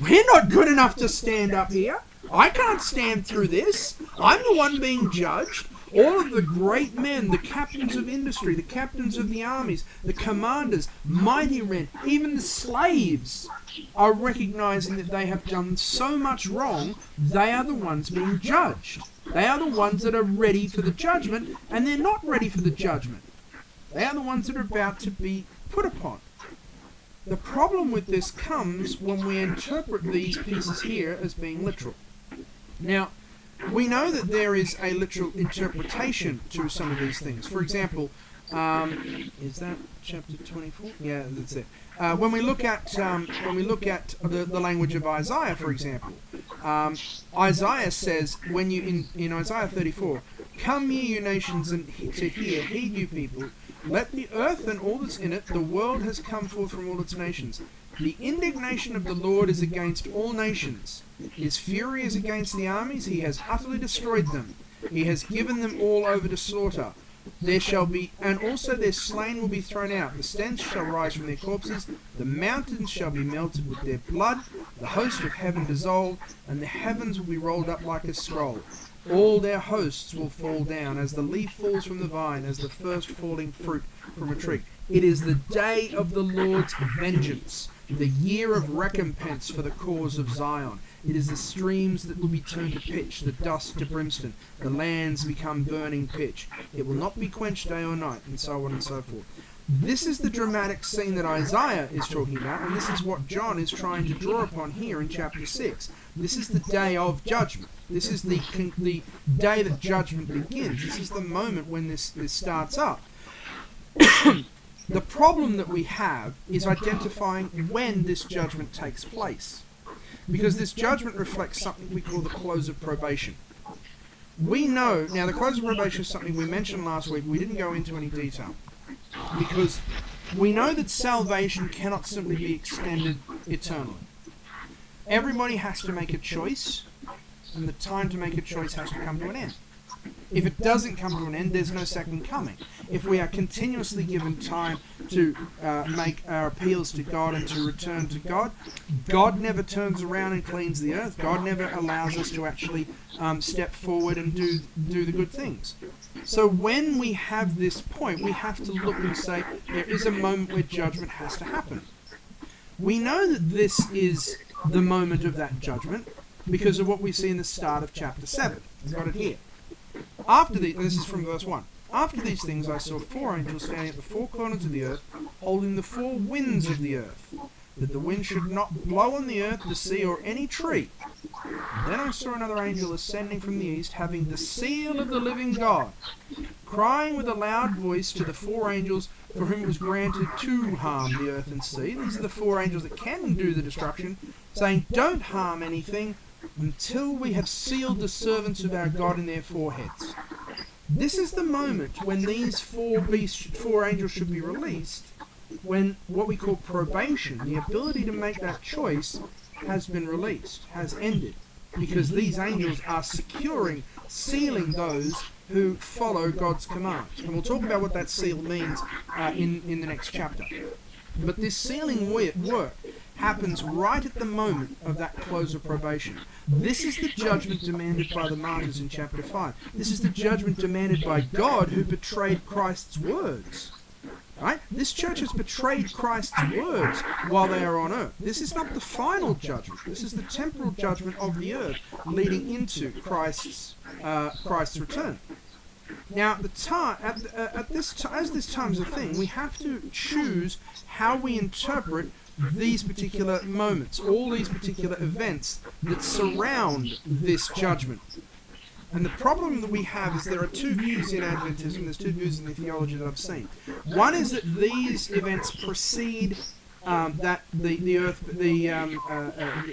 We're not good enough to stand up here. I can't stand through this. I'm the one being judged. All of the great men, the captains of industry, the captains of the armies, the commanders, mighty men, even the slaves are recognizing that they have done so much wrong. They are the ones being judged. They are the ones that are ready for the judgment, and they're not ready for the judgment. They are the ones that are about to be put upon. The problem with this comes when we interpret these pieces here as being literal. Now, we know that there is a literal interpretation to some of these things. For example, is that chapter 24? Yeah, that's it. When we look at the language of Isaiah, for example, Isaiah says, when you in Isaiah 34, "Come ye, you nations, and to hear, heed you people. Let the earth and all that's in it, the world has come forth from all its nations. The indignation of the Lord is against all nations. His fury is against the armies. He has utterly destroyed them. He has given them all over to slaughter. There shall be, and also their slain will be thrown out. The stench shall rise from their corpses. The mountains shall be melted with their blood. The host of heaven dissolved, and the heavens will be rolled up like a scroll. All their hosts will fall down, as the leaf falls from the vine, as the first falling fruit from a tree. It is the day of the Lord's vengeance. the year of recompense for the cause of Zion. It is the streams that will be turned to pitch, the dust to brimstone, the lands become burning pitch. It will not be quenched day or night, and so on and so forth. This is the dramatic scene that Isaiah is talking about, and this is what John is trying to draw upon here in chapter 6. This is the day of judgment. This is the day that judgment begins. This is the moment when this starts up. The problem that we have is identifying when this judgment takes place, because this judgment reflects something we call the close of probation. We know, now the close of probation is something we mentioned last week, we didn't go into any detail, because we know that salvation cannot simply be extended eternally. Everybody has to make a choice, and the time to make a choice has to come to an end. If it doesn't come to an end, there's no second coming. If we are continuously given time to make our appeals to God and to return to God, God never turns around and cleans the earth. God never allows us to actually step forward and do the good things. So when we have this point, we have to look and say, there is a moment where judgment has to happen. We know that this is the moment of that judgment because of what we see in the start of chapter 7. We've got it here. This is from verse 1. After these things I saw 4 angels standing at the 4 corners of the earth, holding the 4 winds of the earth, that the wind should not blow on the earth, the sea, or any tree. Then I saw another angel ascending from the east, having the seal of the living God, crying with a loud voice to the 4 angels for whom it was granted to harm the earth and sea. These are the 4 angels that can do the destruction, saying, don't harm anything until we have sealed the servants of our God in their foreheads. This is the moment when these 4 angels should be released, when what we call probation, the ability to make that choice, has been released, has ended, because these angels are sealing those who follow God's commands. And we'll talk about what that seal means in the next chapter. But this sealing work happens right at the moment of that close of probation. This is the judgment demanded by the martyrs in chapter 5. This is the judgment demanded by God, who betrayed Christ's words. Right? This church has betrayed Christ's words while they are on earth. This is not the final judgment. This is the temporal judgment of the earth leading into Christ's return. Now, as this time's a thing, we have to choose how we interpret these particular moments, all these particular events that surround this judgment. And the problem that we have is there are 2 views in Adventism, there's 2 views in the theology that I've seen. One is that these events precede that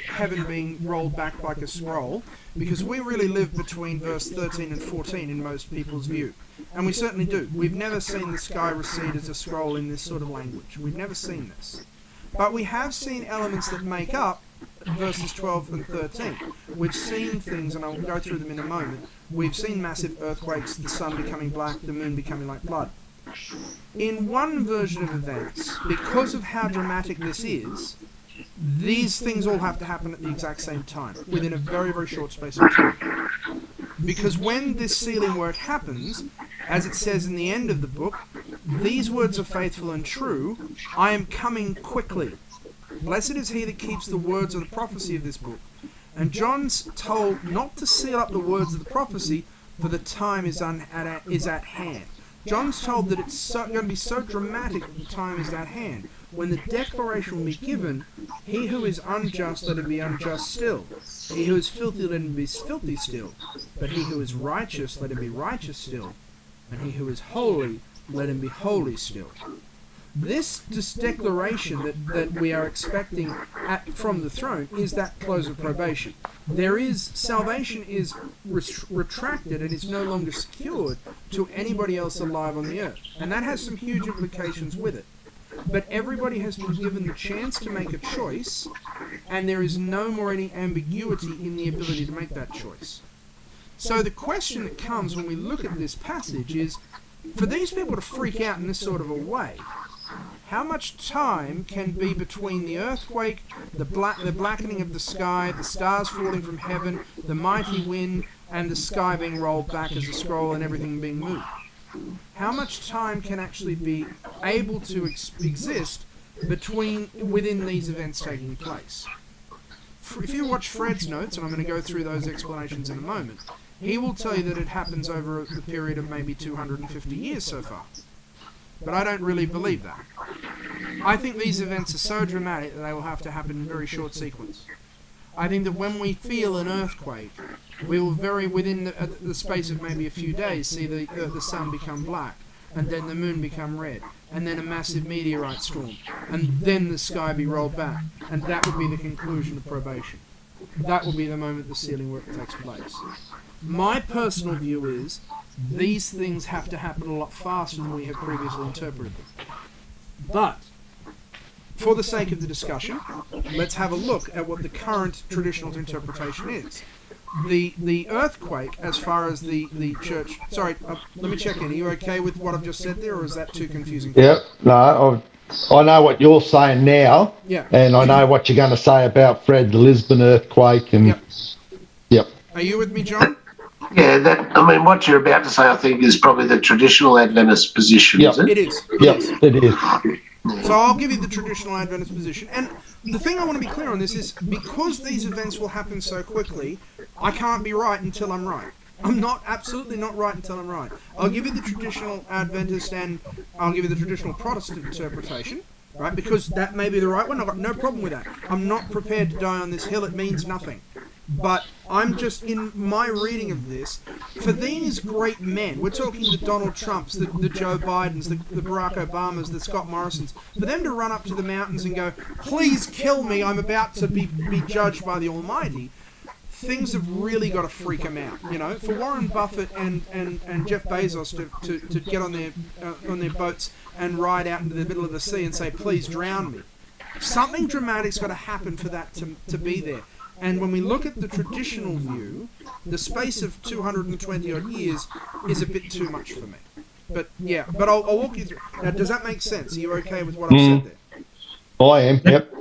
heaven being rolled back like a scroll, because we really live between verse 13 and 14 in most people's view. And we certainly do. We've never seen the sky recede as a scroll in this sort of language. We've never seen this. But we have seen elements that make up verses 12 and 13. We've seen things, and I'll go through them in a moment. We've seen massive earthquakes, the sun becoming black, the moon becoming like blood. In one version of events, because of how dramatic this is, these things all have to happen at the exact same time, within a very, very short space of time. Because when this sealing work happens, as it says in the end of the book, these words are faithful and true, I am coming quickly. Blessed is he that keeps the words of the prophecy of this book. And John's told not to seal up the words of the prophecy, for the time is at hand. John's told that it's going to be so dramatic that the time is at hand. When the declaration will be given, he who is unjust, let him be unjust still. He who is filthy, let him be filthy still. But he who is righteous, let him be righteous still. And he who is holy, let him be holy still. This declaration that we are expecting from the throne is that close of probation. Salvation is retracted and is no longer secured to anybody else alive on the earth. And that has some huge implications with it. But everybody has been given the chance to make a choice, and there is no more any ambiguity in the ability to make that choice. So the question that comes when we look at this passage is, for these people to freak out in this sort of a way, how much time can be between the earthquake, the blackening of the sky, the stars falling from heaven, the mighty wind, and the sky being rolled back as a scroll and everything being moved? How much time can actually be able to exist within these events taking place. If you watch Fred's notes, and I'm going to go through those explanations in a moment, he will tell you that it happens over the period of maybe 250 years so far. But I don't really believe that. I think these events are so dramatic that they will have to happen in very short sequence. I think that when we feel an earthquake, we will within the space of maybe a few days see the sun become black, and then the moon become red, and then a massive meteorite storm, and then the sky be rolled back, and that would be the conclusion of probation. That will be the moment the sealing work takes place. My personal view is these things have to happen a lot faster than we have previously interpreted them. But for the sake of the discussion, let's have a look at what the current traditional interpretation is. The earthquake, as far as the church... Sorry, let me check in. Are you okay with what I've just said there, or is that too confusing? Yeah, no, I know what you're saying now, yeah, and I know what you're going to say about Fred, the Lisbon earthquake, and... Yep. Are you with me, John? Yeah, what you're about to say, I think, is probably the traditional Adventist position, Yep. is it? It is. It is. So I'll give you the traditional Adventist position. And the thing I want to be clear on this is, because these events will happen so quickly, I can't be right until I'm right. I'm absolutely not right until I'm right. I'll give you the traditional Adventist and I'll give you the traditional Protestant interpretation, right? Because that may be the right one. I've got no problem with that. I'm not prepared to die on this hill. It means nothing. But I'm just, in my reading of this, for these great men, we're talking the Donald Trumps, the Joe Bidens, the Barack Obamas, the Scott Morrisons, for them to run up to the mountains and go, please kill me, I'm about to be judged by the Almighty, things have really got to freak them out. You know, for Warren Buffett and Jeff Bezos to get on their boats and ride out into the middle of the sea and say, please drown me. Something dramatic's got to happen for that to be there. And when we look at the traditional view, the space of 220 odd years is a bit too much for me. But yeah, I'll walk you through. Now, does that make sense? Are you okay with what I've said there? I am, yep.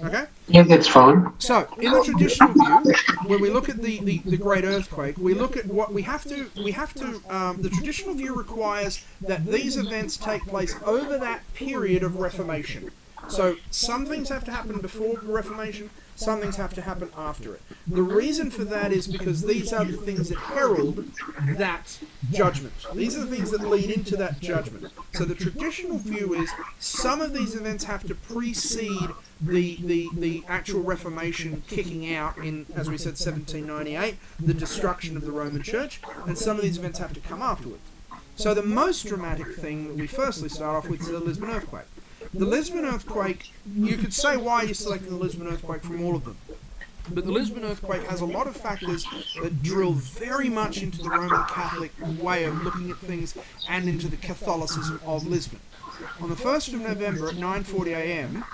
Okay? Yeah, that's fine. So, in the traditional view, when we look at the Great Earthquake, we look at what we have to, the traditional view requires that these events take place over that period of Reformation. So, some things have to happen before the Reformation, some things have to happen after it. The reason for that is because these are the things that herald that judgment. These are the things that lead into that judgment. So the traditional view is some of these events have to precede the actual Reformation kicking out in, as we said, 1798, the destruction of the Roman Church, and some of these events have to come afterwards. So the most dramatic thing that we firstly start off with is the Lisbon earthquake. The Lisbon earthquake, you could say why you selected the Lisbon earthquake from all of them. But the Lisbon earthquake has a lot of factors that drill very much into the Roman Catholic way of looking at things and into the Catholicism of Lisbon. On the 1st of November at 9:40 a.m,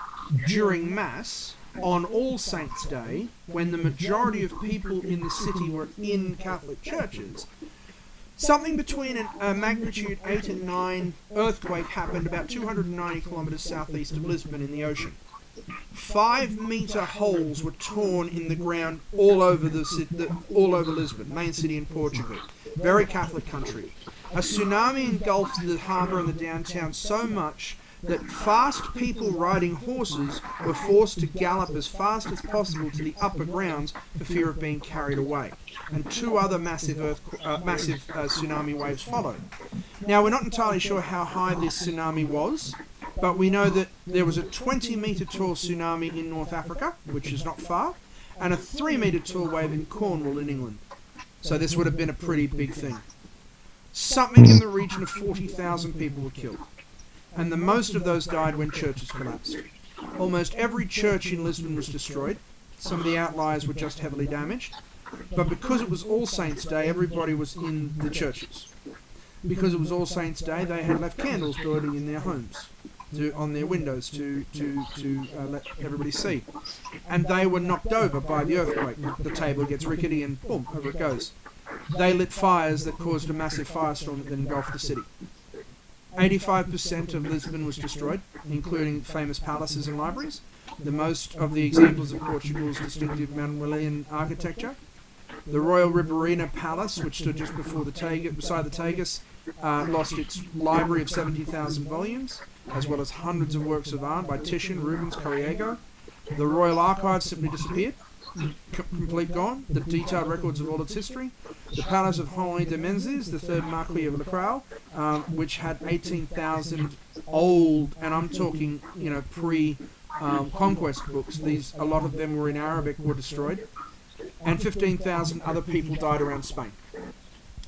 during Mass, on All Saints' Day, when the majority of people in the city were in Catholic churches, something between a magnitude 8 and 9 earthquake happened about 290 kilometres southeast of Lisbon in the ocean. 5-metre holes were torn in the ground all over Lisbon, main city in Portugal. Very Catholic country. A tsunami engulfed the harbour and the downtown so much that fast people riding horses were forced to gallop as fast as possible to the upper grounds for fear of being carried away. And 2 other massive tsunami waves followed. Now, we're not entirely sure how high this tsunami was, but we know that there was a 20-metre tall tsunami in North Africa, which is not far, and a 3-metre tall wave in Cornwall in England. So this would have been a pretty big thing. Something in the region of 40,000 people were killed, and the most of those died when churches collapsed. Almost every church in Lisbon was destroyed. Some of the outliers were just heavily damaged. But because it was All Saints' Day, everybody was in the churches. Because it was All Saints' Day, they had left candles burning in their homes, on their windows to let everybody see. And they were knocked over by the earthquake. The table gets rickety and boom, over it goes. They lit fires that caused a massive firestorm that then engulfed the city. 85% of Lisbon was destroyed, including famous palaces and libraries. The most of the examples of Portugal's distinctive Manuelian architecture. The Royal Riverina Palace, which stood just before beside the Tagus, lost its library of 70,000 volumes. as well as hundreds of works of art by Titian, Rubens, Corriego. The Royal Archives simply disappeared. Complete gone. The detailed records of all its history. The Palace of Henri de Menzies, the third Marquis of Le Croix, which had 18,000 old, and I'm talking, pre-conquest books. A lot of them were in Arabic, were destroyed. And 15,000 other people died around Spain.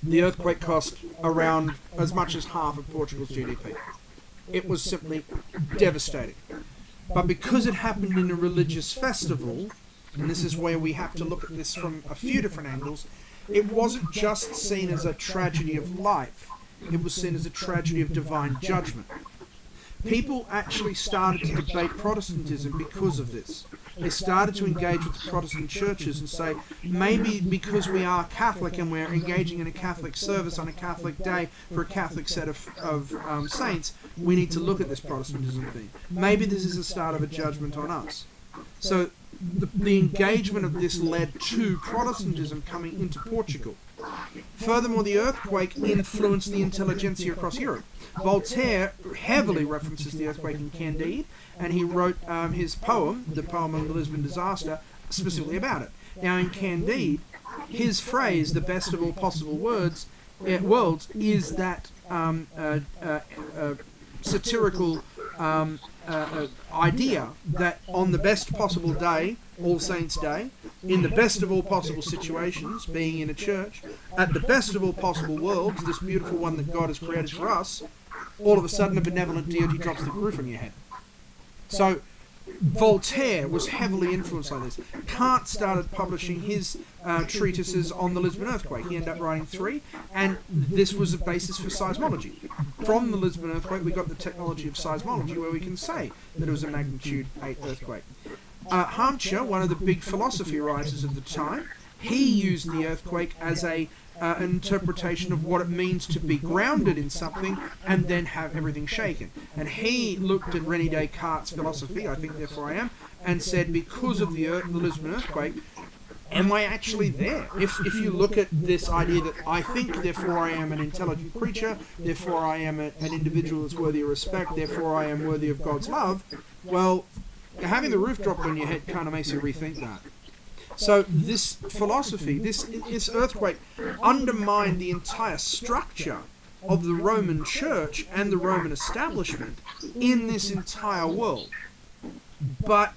The earthquake cost around as much as half of Portugal's GDP. It was simply devastating. But because it happened in a religious festival, and this is where we have to look at this from a few different angles, it wasn't just seen as a tragedy of life, it was seen as a tragedy of divine judgment. People actually started to debate Protestantism because of this. They started to engage with the Protestant churches and say, maybe because we are Catholic and we're engaging in a Catholic service on a Catholic day for a Catholic set of saints, we need to look at this Protestantism thing. Maybe this is the start of a judgment on us. So the engagement of this led to Protestantism coming into Portugal. Furthermore, the earthquake influenced the intelligentsia across Europe. Voltaire heavily references the earthquake in Candide, and he wrote his poem, the poem on the Lisbon disaster, specifically about it. Now, in Candide, his phrase, the best of all possible worlds, is that satirical idea that on the best possible day, All Saints' Day, in the best of all possible situations, being in a church, at the best of all possible worlds, this beautiful one that God has created for us, all of a sudden a benevolent deity drops the roof on your head. So Voltaire was heavily influenced by this. Kant started publishing his treatises on the Lisbon earthquake. He ended up writing 3, and this was a basis for seismology. From the Lisbon earthquake, we got the technology of seismology, where we can say that it was a magnitude 8 earthquake. Hamscher, one of the big philosophy writers of the time, he used the earthquake as an interpretation of what it means to be grounded in something and then have everything shaken. And he looked at René Descartes' philosophy, I think therefore I am, and said, because of the Lisbon earthquake, am I actually there? If you look at this idea that I think, therefore I am an intelligent creature, therefore I am an individual that's worthy of respect, therefore I am worthy of God's love, well, having the roof drop on your head kind of makes you rethink that. So this philosophy, this earthquake, undermined the entire structure of the Roman Church and the Roman establishment in this entire world. But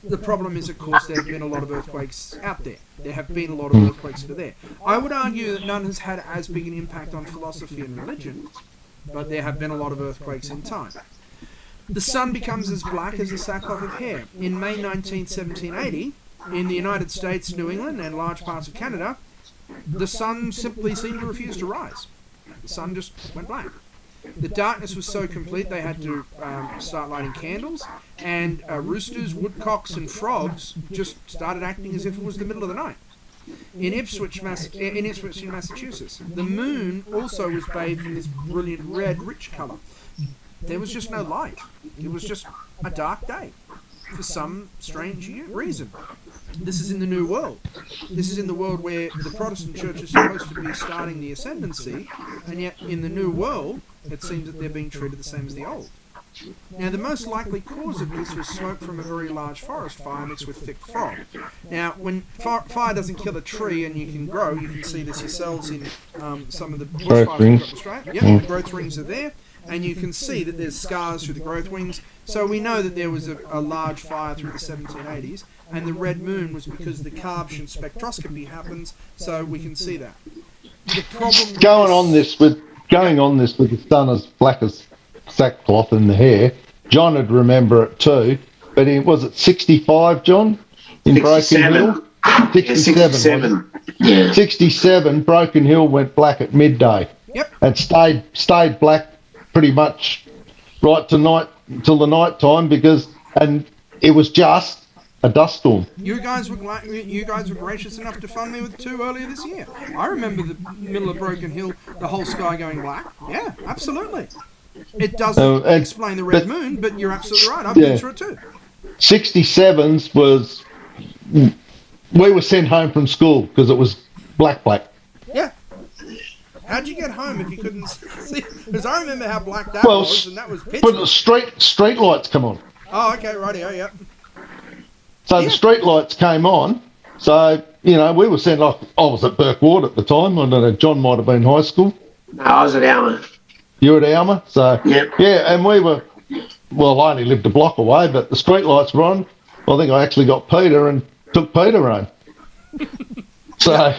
the problem is, of course, there have been a lot of earthquakes out there. There have been a lot of earthquakes that are there. I would argue that none has had as big an impact on philosophy and religion, but there have been a lot of earthquakes in time. The sun becomes as black as a sackcloth of hair. In May 19, 1780, in the United States, New England, and large parts of Canada, the sun simply seemed to refuse to rise. The sun just went black. The darkness was so complete they had to start lighting candles, and roosters, woodcocks, and frogs just started acting as if it was the middle of the night. In Ipswich, in Massachusetts, the moon also was bathed in this brilliant red, rich colour. There was just no light. It was just a dark day for some strange reason. This is in the New World. This is in the world where the Protestant Church is supposed to be starting the ascendancy, and yet in the New World, it seems that they're being treated the same as the Old. Now, the most likely cause of this was smoke from a very large forest fire mixed with thick fog. Now, when fire doesn't kill a tree and you can grow, you can see this yourselves in some of the bushfires we've got in Australia. Yep, the growth rings are there, and you can see that there's scars through the growth wings. So we know that there was a large fire through the 1780s, and the red moon was because the Carbon spectroscopy happens, so we can see that. The problem going on this with the sun as black as sackcloth in the hair, John would remember it too, but was it 65, John? In 67. Broken Hill? 67. Yeah. 67, Broken Hill went black at midday. Yep. And stayed black pretty much right till the night time and it was just a dust storm. You guys were gracious enough to fund me with 2 earlier this year. I remember the middle of Broken Hill, the whole sky going black. Yeah, absolutely. It doesn't explain the red moon, but you're absolutely right. I've been through it too. 67s was, we were sent home from school because it was black. Yeah. How'd you get home if you couldn't see? Because I remember how black that Well, was, and that was pitch. but the street lights come on. Oh, okay, rightio, yep. So Yeah. the street lights came on. So, we were sent off. I was at Burke at the time. I don't know, John might have been high school. No, I was at Alma. You were at Alma? So, Yep. yeah, and we were, well, I only lived a block away, but the street lights were on. I think I actually got Peter and took Peter home. So,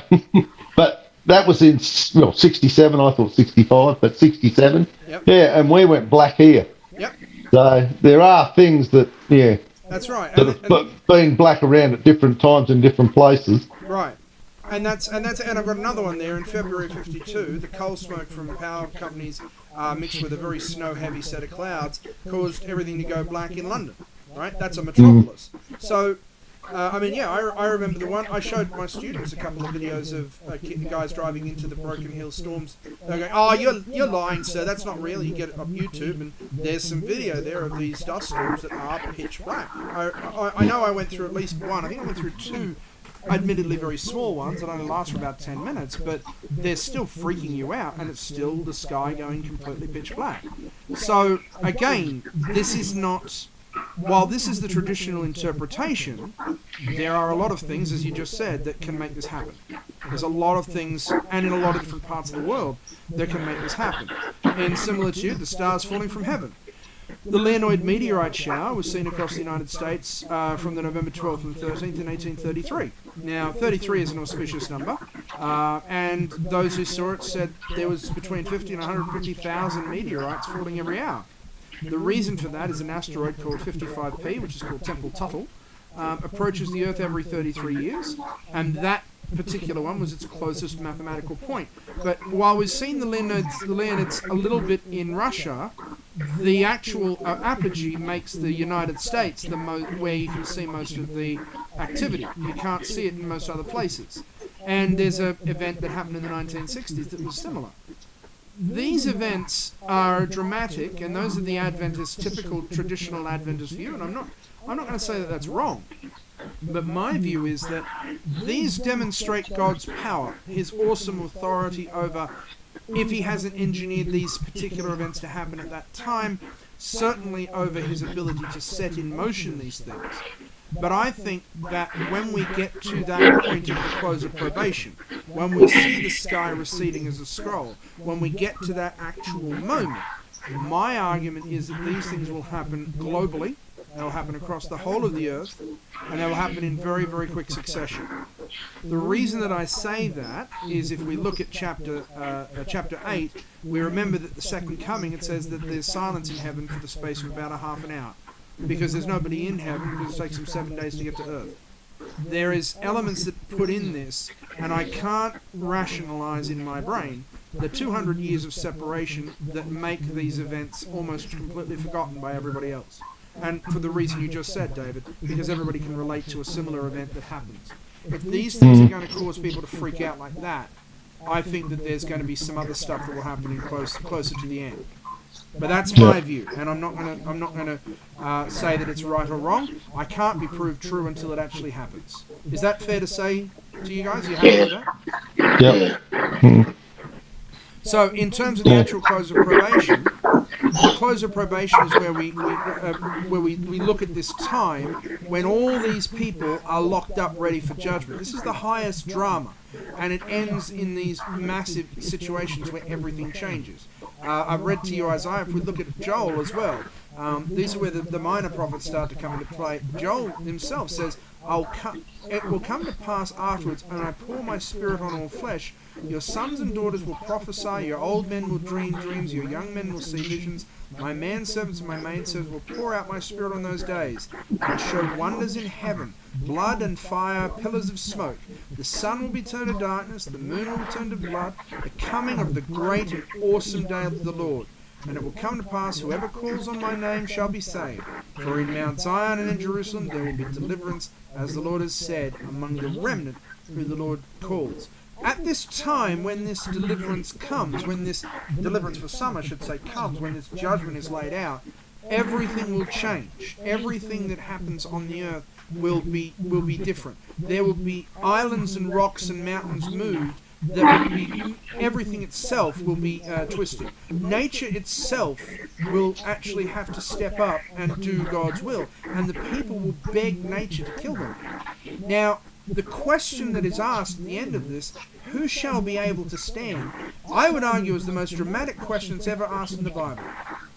but that was in, 67, I thought 65, but 67. Yep. Yeah, and we went black here. Yep. So there are things that, That's right. but being black around at different times in different places. Right. And I've got another one there in February '52. The coal smoke from power companies mixed with a very snow-heavy set of clouds caused everything to go black in London. Right, that's a metropolis. So, I remember the one. I showed my students a couple of videos of guys driving into the Broken Hill storms. They're going, "Oh, you're lying, sir. That's not real." You get it on YouTube, and there's some video there of these dust storms that are pitch black. I know I went through at least one. I think I went through two. Admittedly very small ones that only last for about 10 minutes, but they're still freaking you out, and it's still the sky going completely pitch black. So, again, this is not... While this is the traditional interpretation, there are a lot of things, as you just said, that can make this happen. There's a lot of things, and in a lot of different parts of the world, that can make this happen. And similar to the stars falling from heaven. The Leonid meteorite shower was seen across the United States from the November 12th and 13th in 1833. Now, 33 is an auspicious number, and those who saw it said there was between 50 and 150,000 meteorites falling every hour. The reason for that is an asteroid called 55P, which is called Temple Tuttle, approaches the Earth every 33 years, and that particular one was its closest mathematical point. But while we've seen the Leonids a little bit in Russia, the actual apogee makes the United States where you can see most of the activity. You can't see it in most other places. And there's an event that happened in the 1960s that was similar. These events are dramatic, and those are the Adventist, typical traditional Adventist view, and I'm not going to say that that's wrong. But my view is that these demonstrate God's power, his awesome authority over, if he hasn't engineered these particular events to happen at that time, certainly over his ability to set in motion these things. But I think that when we get to that point of the close of probation, when we see the sky receding as a scroll, when we get to that actual moment, my argument is that these things will happen globally, they'll happen across the whole of the earth, and they'll happen in very, very quick succession. The reason that I say that is if we look at chapter 8, we remember that the second coming, it says that there's silence in heaven for the space of about a half an hour. Because there's nobody in heaven, because it takes them 7 days to get to earth. There is elements that put in this, and I can't rationalize in my brain the 200 years of separation that make these events almost completely forgotten by everybody else. And for the reason you just said, David, because everybody can relate to a similar event that happens. If these things are going to cause people to freak out like that, I think that there's going to be some other stuff that will happen in closer to the end. But that's my view, and I'm not going to say that it's right or wrong. I can't be proved true until it actually happens. Is that fair to say to you guys? Are you happy with that? Yep. So, in terms of the actual close of probation, the close of probation is where we look at this time when all these people are locked up ready for judgment. This is the highest drama, and it ends in these massive situations where everything changes. I've read to you Isaiah. If we look at Joel as well, these are where the minor prophets start to come into play. Joel himself says, it will come to pass afterwards, and I pour my spirit on all flesh. Your sons and daughters will prophesy, your old men will dream dreams, your young men will see visions. My manservants and my maidservants will pour out my spirit on those days, and show wonders in heaven, blood and fire, pillars of smoke. The sun will be turned to darkness, the moon will be turned to blood, the coming of the great and awesome day of the Lord. And it will come to pass, whoever calls on my name shall be saved. For in Mount Zion and in Jerusalem there will be deliverance, as the Lord has said, among the remnant who the Lord calls. At this time, when this deliverance comes, when this deliverance for some, I should say, comes, when this judgment is laid out, everything will change. Everything that happens on the earth will be different. There will be islands and rocks and mountains moved that will be, everything itself will be twisted. Nature itself will actually have to step up and do God's will, and the people will beg nature to kill them. Now, the question that is asked at the end of this, who shall be able to stand, I would argue is the most dramatic question that's ever asked in the Bible.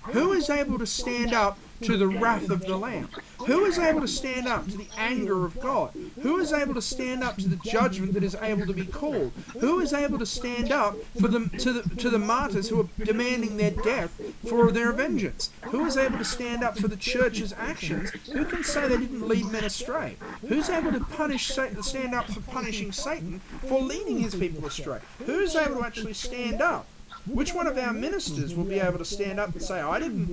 Who is able to stand up to the wrath of the Lamb? Who is able to stand up to the anger of God? Who is able to stand up to the judgment that is able to be called? Who is able to stand up for to the martyrs who are demanding their death for their vengeance? Who is able to stand up for the church's actions? Who can say they didn't lead men astray? Who's able to stand up for punishing Satan for leading his people astray? Who's able to actually stand up? Which one of our ministers will be able to stand up and say, I didn't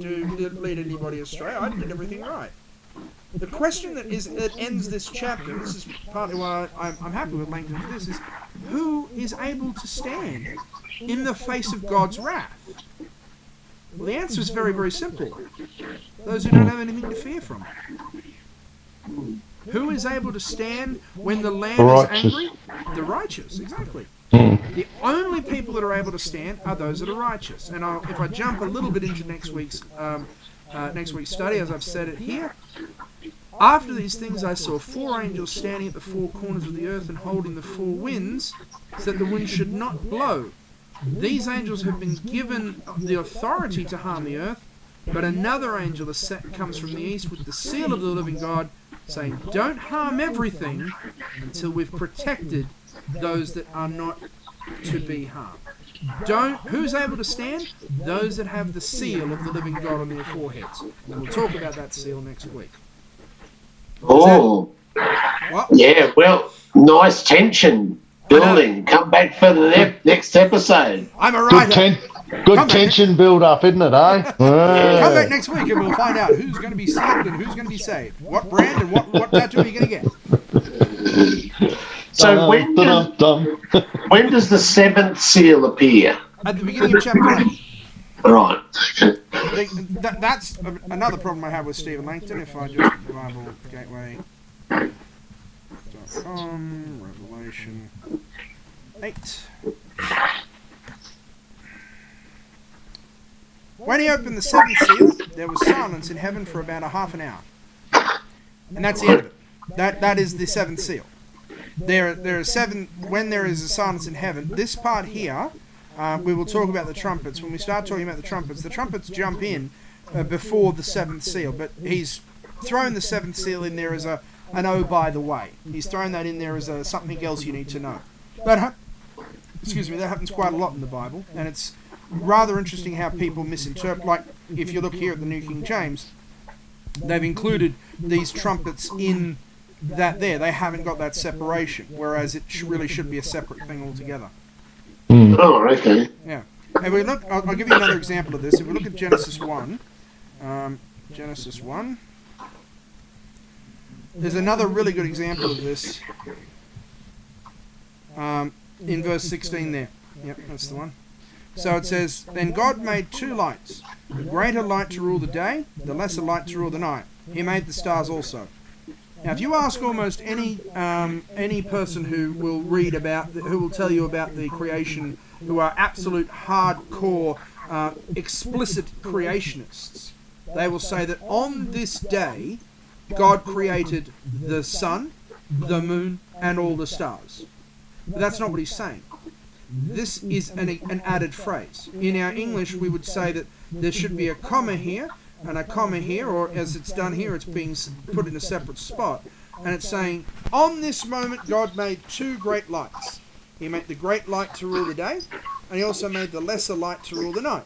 lead anybody astray, I did everything right? The question that ends this chapter, and this is partly why I'm happy with Langton for this, is who is able to stand in the face of God's wrath? Well, the answer is very, very simple. Those who don't have anything to fear from. Who is able to stand when the Lamb is angry? The righteous, exactly. The only people that are able to stand are those that are righteous. And if I jump a little bit into next week's study, as I've said it here, after these things I saw 4 angels standing at the 4 corners of the earth and holding the 4 winds, so that the wind should not blow. These angels have been given the authority to harm the earth, but another angel comes from the east with the seal of the living God, saying, don't harm everything until we've protected those that are not to be harmed. Who's able to stand? Those that have the seal of the living God on their foreheads. And we'll talk about that seal next week. Oh, yeah, well, nice tension building. Come back for the next episode. I'm a writer. Good tension build up, isn't it, eh? Come back next week and we'll find out who's going to be sealed and who's going to be saved. What brand and what tattoo are you going to get? So when does the 7th seal appear? At the beginning of chapter 8. Right. That's another problem I have with Stephen Langton. If I just Bible Gateway Revelation 8. When he opened the 7th seal, there was silence in heaven for about a half an hour, and that's the end of it. That is the 7th seal. There are 7. When there is a silence in heaven, this part here. We will talk about the trumpets. When we start talking about the trumpets jump in before the 7th seal, but he's thrown the 7th seal in there as an oh, by the way. He's thrown that in there as something else you need to know. That happens quite a lot in the Bible, and it's rather interesting how people misinterpret. Like, if you look here at the New King James, they've included these trumpets in that there. They haven't got that separation, whereas it really should be a separate thing altogether. Oh, okay. Yeah. If we look, I'll give you another example of this. If we look at Genesis 1, there's another really good example of this in verse 16 there. Yep, that's the one. So it says, then God made 2 lights, the greater light to rule the day, the lesser light to rule the night. He made the stars also. Now, if you ask almost any person who will who will tell you about the creation, who are absolute hardcore, explicit creationists, they will say that on this day, God created the sun, the moon, and all the stars. But that's not what he's saying. This is an added phrase. In our English, we would say that there should be a comma here, and a comma here, or as it's done here, it's being put in a separate spot. And it's saying, on this moment, God made 2 great lights. He made the great light to rule the day, and he also made the lesser light to rule the night.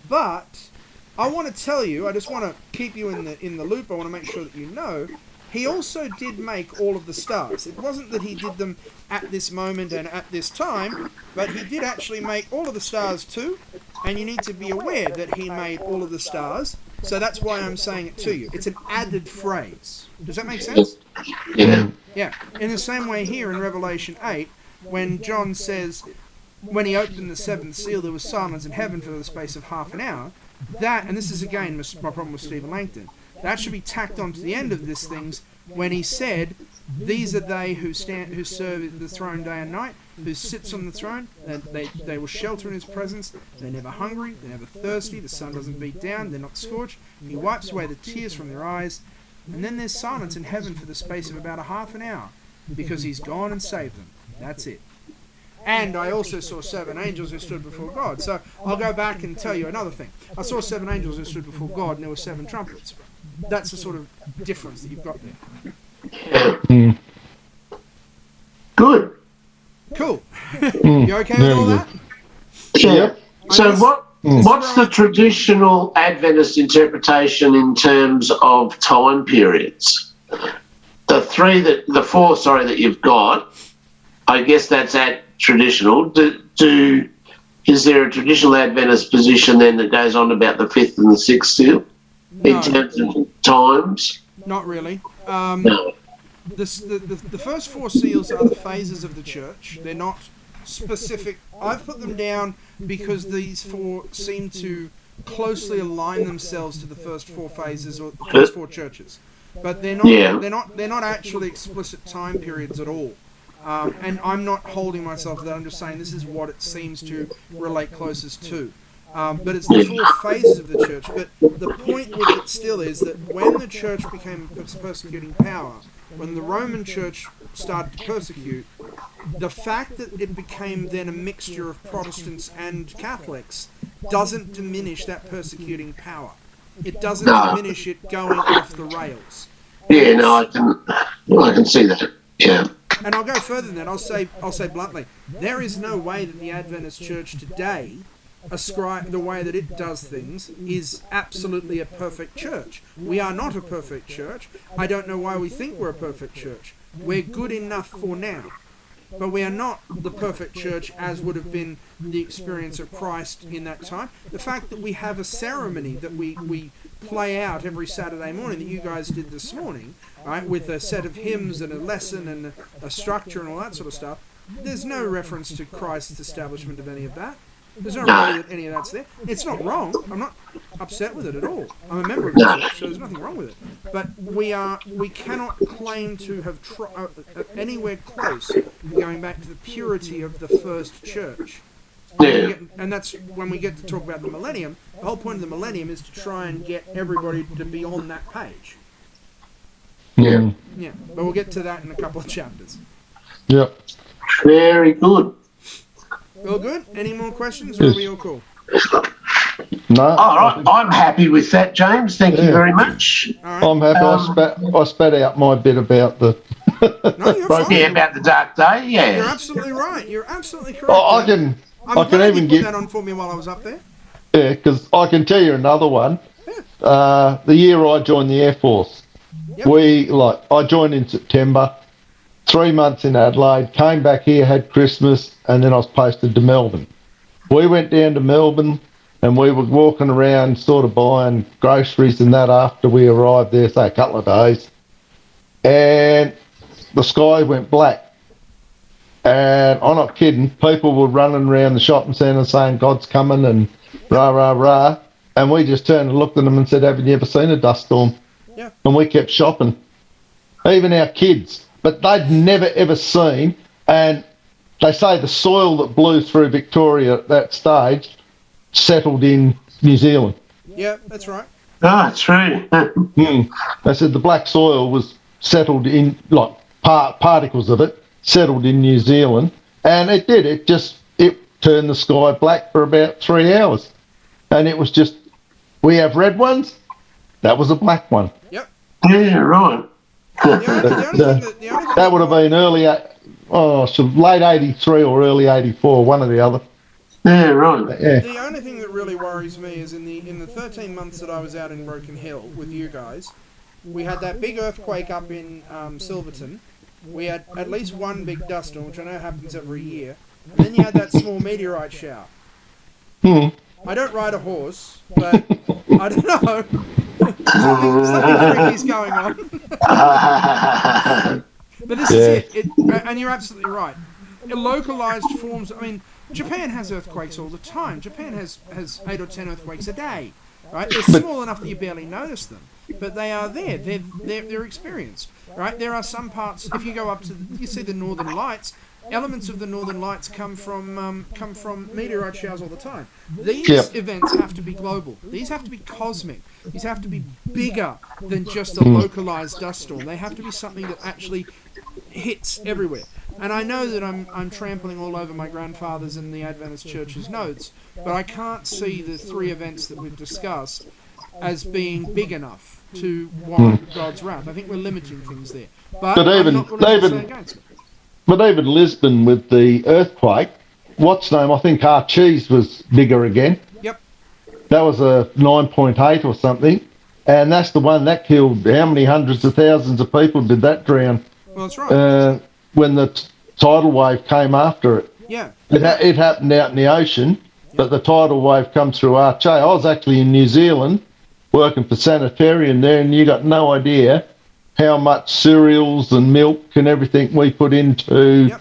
But I want to tell you, I just want to keep you in the loop, I want to make sure that you know, he also did make all of the stars. It wasn't that he did them at this moment and at this time, but he did actually make all of the stars too, and you need to be aware that he made all of the stars. So that's why I'm saying it to you. It's an added phrase. Does that make sense? Yeah. Yeah. In the same way here in Revelation 8, when John says, when he opened the 7th seal, there was silence in heaven for the space of half an hour. That, and this is again my problem with Stephen Langton, that should be tacked on to the end of this things when he said, These are they who serve the throne day and night, who sits on the throne. They will shelter in his presence. They're never hungry, they're never thirsty, the sun doesn't beat down, they're not scorched. He wipes away the tears from their eyes. And then there's silence in heaven for the space of about a half an hour, because he's gone and saved them. That's it. And I also saw 7 angels who stood before God. So I'll go back and tell you another thing. I saw 7 angels who stood before God, and there were 7 trumpets. That's the sort of difference that you've got there. Yeah. Good. Cool. You okay with all that? Yeah. So what's the traditional Adventist interpretation in terms of time periods? The 4 that you've got, I guess that's at traditional. Is there a traditional Adventist position then that goes on about the 5th and the 6th seal in terms of times? Not really. No. The first 4 seals are the phases of the church. They're not specific. I've put them down because these 4 seem to closely align themselves to the first 4 phases or the first 4 churches, but they're not. Yeah. They're not actually explicit time periods at all. And I'm not holding myself to that. I'm just saying this is what it seems to relate closest to. But it's the 4 phases of the church. But the point with it still is that when the church became a persecuting power, when the Roman church started to persecute, the fact that it became then a mixture of Protestants and Catholics doesn't diminish that persecuting power. It doesn't diminish it going off the rails. Yeah, no, I can see that. Yeah. And I'll go further than that. I'll say bluntly, there is no way that the Adventist church today, the way that it does things, is absolutely a perfect church. We are not a perfect church. I don't know why we think we're a perfect church. We're good enough for now. But we are not the perfect church as would have been the experience of Christ in that time. The fact that we have a ceremony that we play out every Saturday morning that you guys did this morning, right, with a set of hymns and a lesson and a structure and all that sort of stuff, there's no reference to Christ's establishment of any of that. There's no way that any of that's there. It's not wrong. I'm not upset with it at all. I'm a member of the church, so there's nothing wrong with it. But we cannot claim to have anywhere close to going back to the purity of the first church. And that's when we get to talk about the millennium. The whole point of the millennium is to try and get everybody to be on that page. Yeah. Yeah, but we'll get to that in a couple of chapters. Yep. Very good. All good? Any more questions, or are we all cool? No. All right, I'm happy with that, James. Thank you very much. All right. I'm happy. I spat out my bit about the. No, you're fine. Yeah, about the dark day. Yeah. You're absolutely right. You're absolutely correct. I can even put give that on for me while I was up there. Yeah, because I can tell you another one. The year I joined the Air Force, Yep. I joined in September, 3 months in Adelaide, came back here, had Christmas, and then I was posted to Melbourne. We went down to Melbourne, and we were walking around sort of buying groceries and that after we arrived there, say a couple of days, and the sky went black. And I'm not kidding, people were running around the shopping centre saying God's coming and rah, rah, rah. And we just turned and looked at them and said, haven't you ever seen a dust storm? Yeah. And we kept shopping. Even our kids. But they'd never ever seen, and they say the soil that blew through Victoria at that stage settled in New Zealand. Yeah, that's right. Ah, true. They said the black soil was settled in, like particles of it, settled in New Zealand, and it did. It turned the sky black for about 3 hours. And it was just, we have red ones, that was a black one. Yep. Yeah, right. That would have been late 83 or early 84, one or the other. Yeah, right. Yeah. The only thing that really worries me is in the 13 months that I was out in Broken Hill with you guys, we had that big earthquake up in Silverton. We had at least one big dust storm, which I know happens every year. And then you had that small meteorite shower. I don't ride a horse, but I don't know. something freaky's going on. But this is it. And you're absolutely right. Localized forms. I mean, Japan has earthquakes all the time. Japan has 8 or 10 earthquakes a day. Right? They're small enough that you barely notice them. but they are there. They're experienced, right? There are some parts. If you go up to, you see the Northern Lights. Elements of the Northern Lights come from meteorite showers all the time. These events have to be global. These have to be cosmic. These have to be bigger than just a localized dust storm. They have to be something that actually hits everywhere. And I know that I'm trampling all over my grandfather's and the Adventist Church's notes, but I can't see the three events that we've discussed as being big enough to warrant God's wrath. I think we're limiting things there. But I'm not willing to say against it. But even Lisbon with the earthquake, what's name? I think Archie's was bigger again. Yep. That was a 9.8 or something, and that's the one that killed how many hundreds of thousands of people did that drown? Well, that's right. When the tidal wave came after it. Yeah. It happened out in the ocean, but the tidal wave come through Archie. I was actually in New Zealand working for Sanitarium there, and you got no idea how much cereals and milk and everything we put into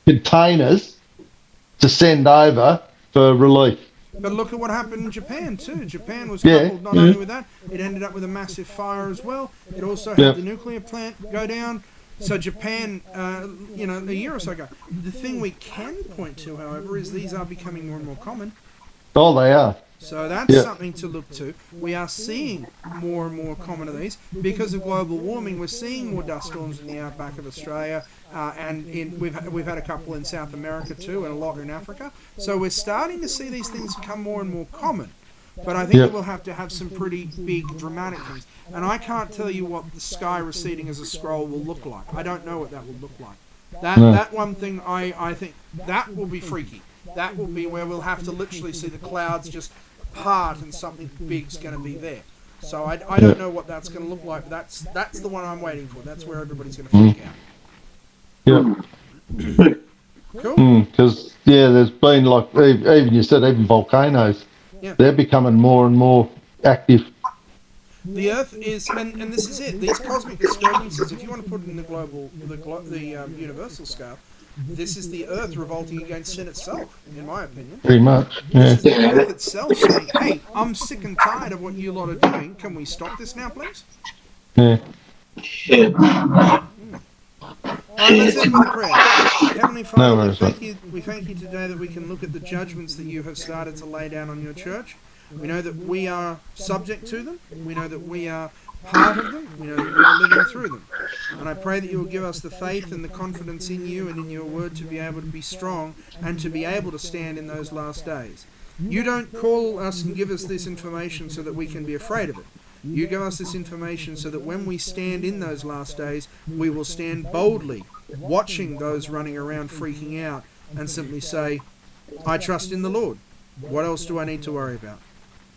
containers to send over for relief. But look at what happened in Japan too. Japan was coupled not only with that, it ended up with a massive fire as well. It also had the nuclear plant go down. So Japan, a year or so ago. The thing we can point to, however, is these are becoming more and more common. Oh, they are. So that's something to look to. We are seeing more and more common of these. Because of global warming, we're seeing more dust storms in the outback of Australia, and we've had a couple in South America too, and a lot in Africa. So we're starting to see these things become more and more common. But I think that we'll have to have some pretty big, dramatic things. And I can't tell you what the sky receding as a scroll will look like. I don't know what that will look like. That one thing, I think, that will be freaky. That will be where we'll have to literally see the clouds just part and something big's going to be there. So I don't know what that's going to look like, but that's the one I'm waiting for. That's where everybody's going to freak out. Yeah. Cool. Because, there's been, like, even you said, even volcanoes, they're becoming more and more active. The Earth is, and this is it, these cosmic disturbances, if you want to put it in the universal scale, this is the Earth revolting against sin itself, in my opinion. Pretty much, This is the Earth itself saying, hey, I'm sick and tired of what you lot are doing. Can we stop this now, please? Yeah. All right, let's end with a prayer. Heavenly Father, we thank you today that we can look at the judgments that you have started to lay down on your church. We know that we are subject to them. We know that we are part of them. We know that we are living through them. And I pray that you will give us the faith and the confidence in you and in your word to be able to be strong and to be able to stand in those last days. You don't call us and give us this information so that we can be afraid of it. You give us this information so that when we stand in those last days, we will stand boldly, watching those running around freaking out, and simply say, I trust in the Lord. What else do I need to worry about?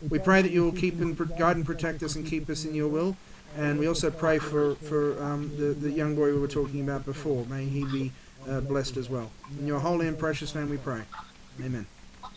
We pray that you will keep and guide and protect us and keep us in your will. And we also pray for the young boy we were talking about before. May he be blessed as well. In your holy and precious name we pray. Amen.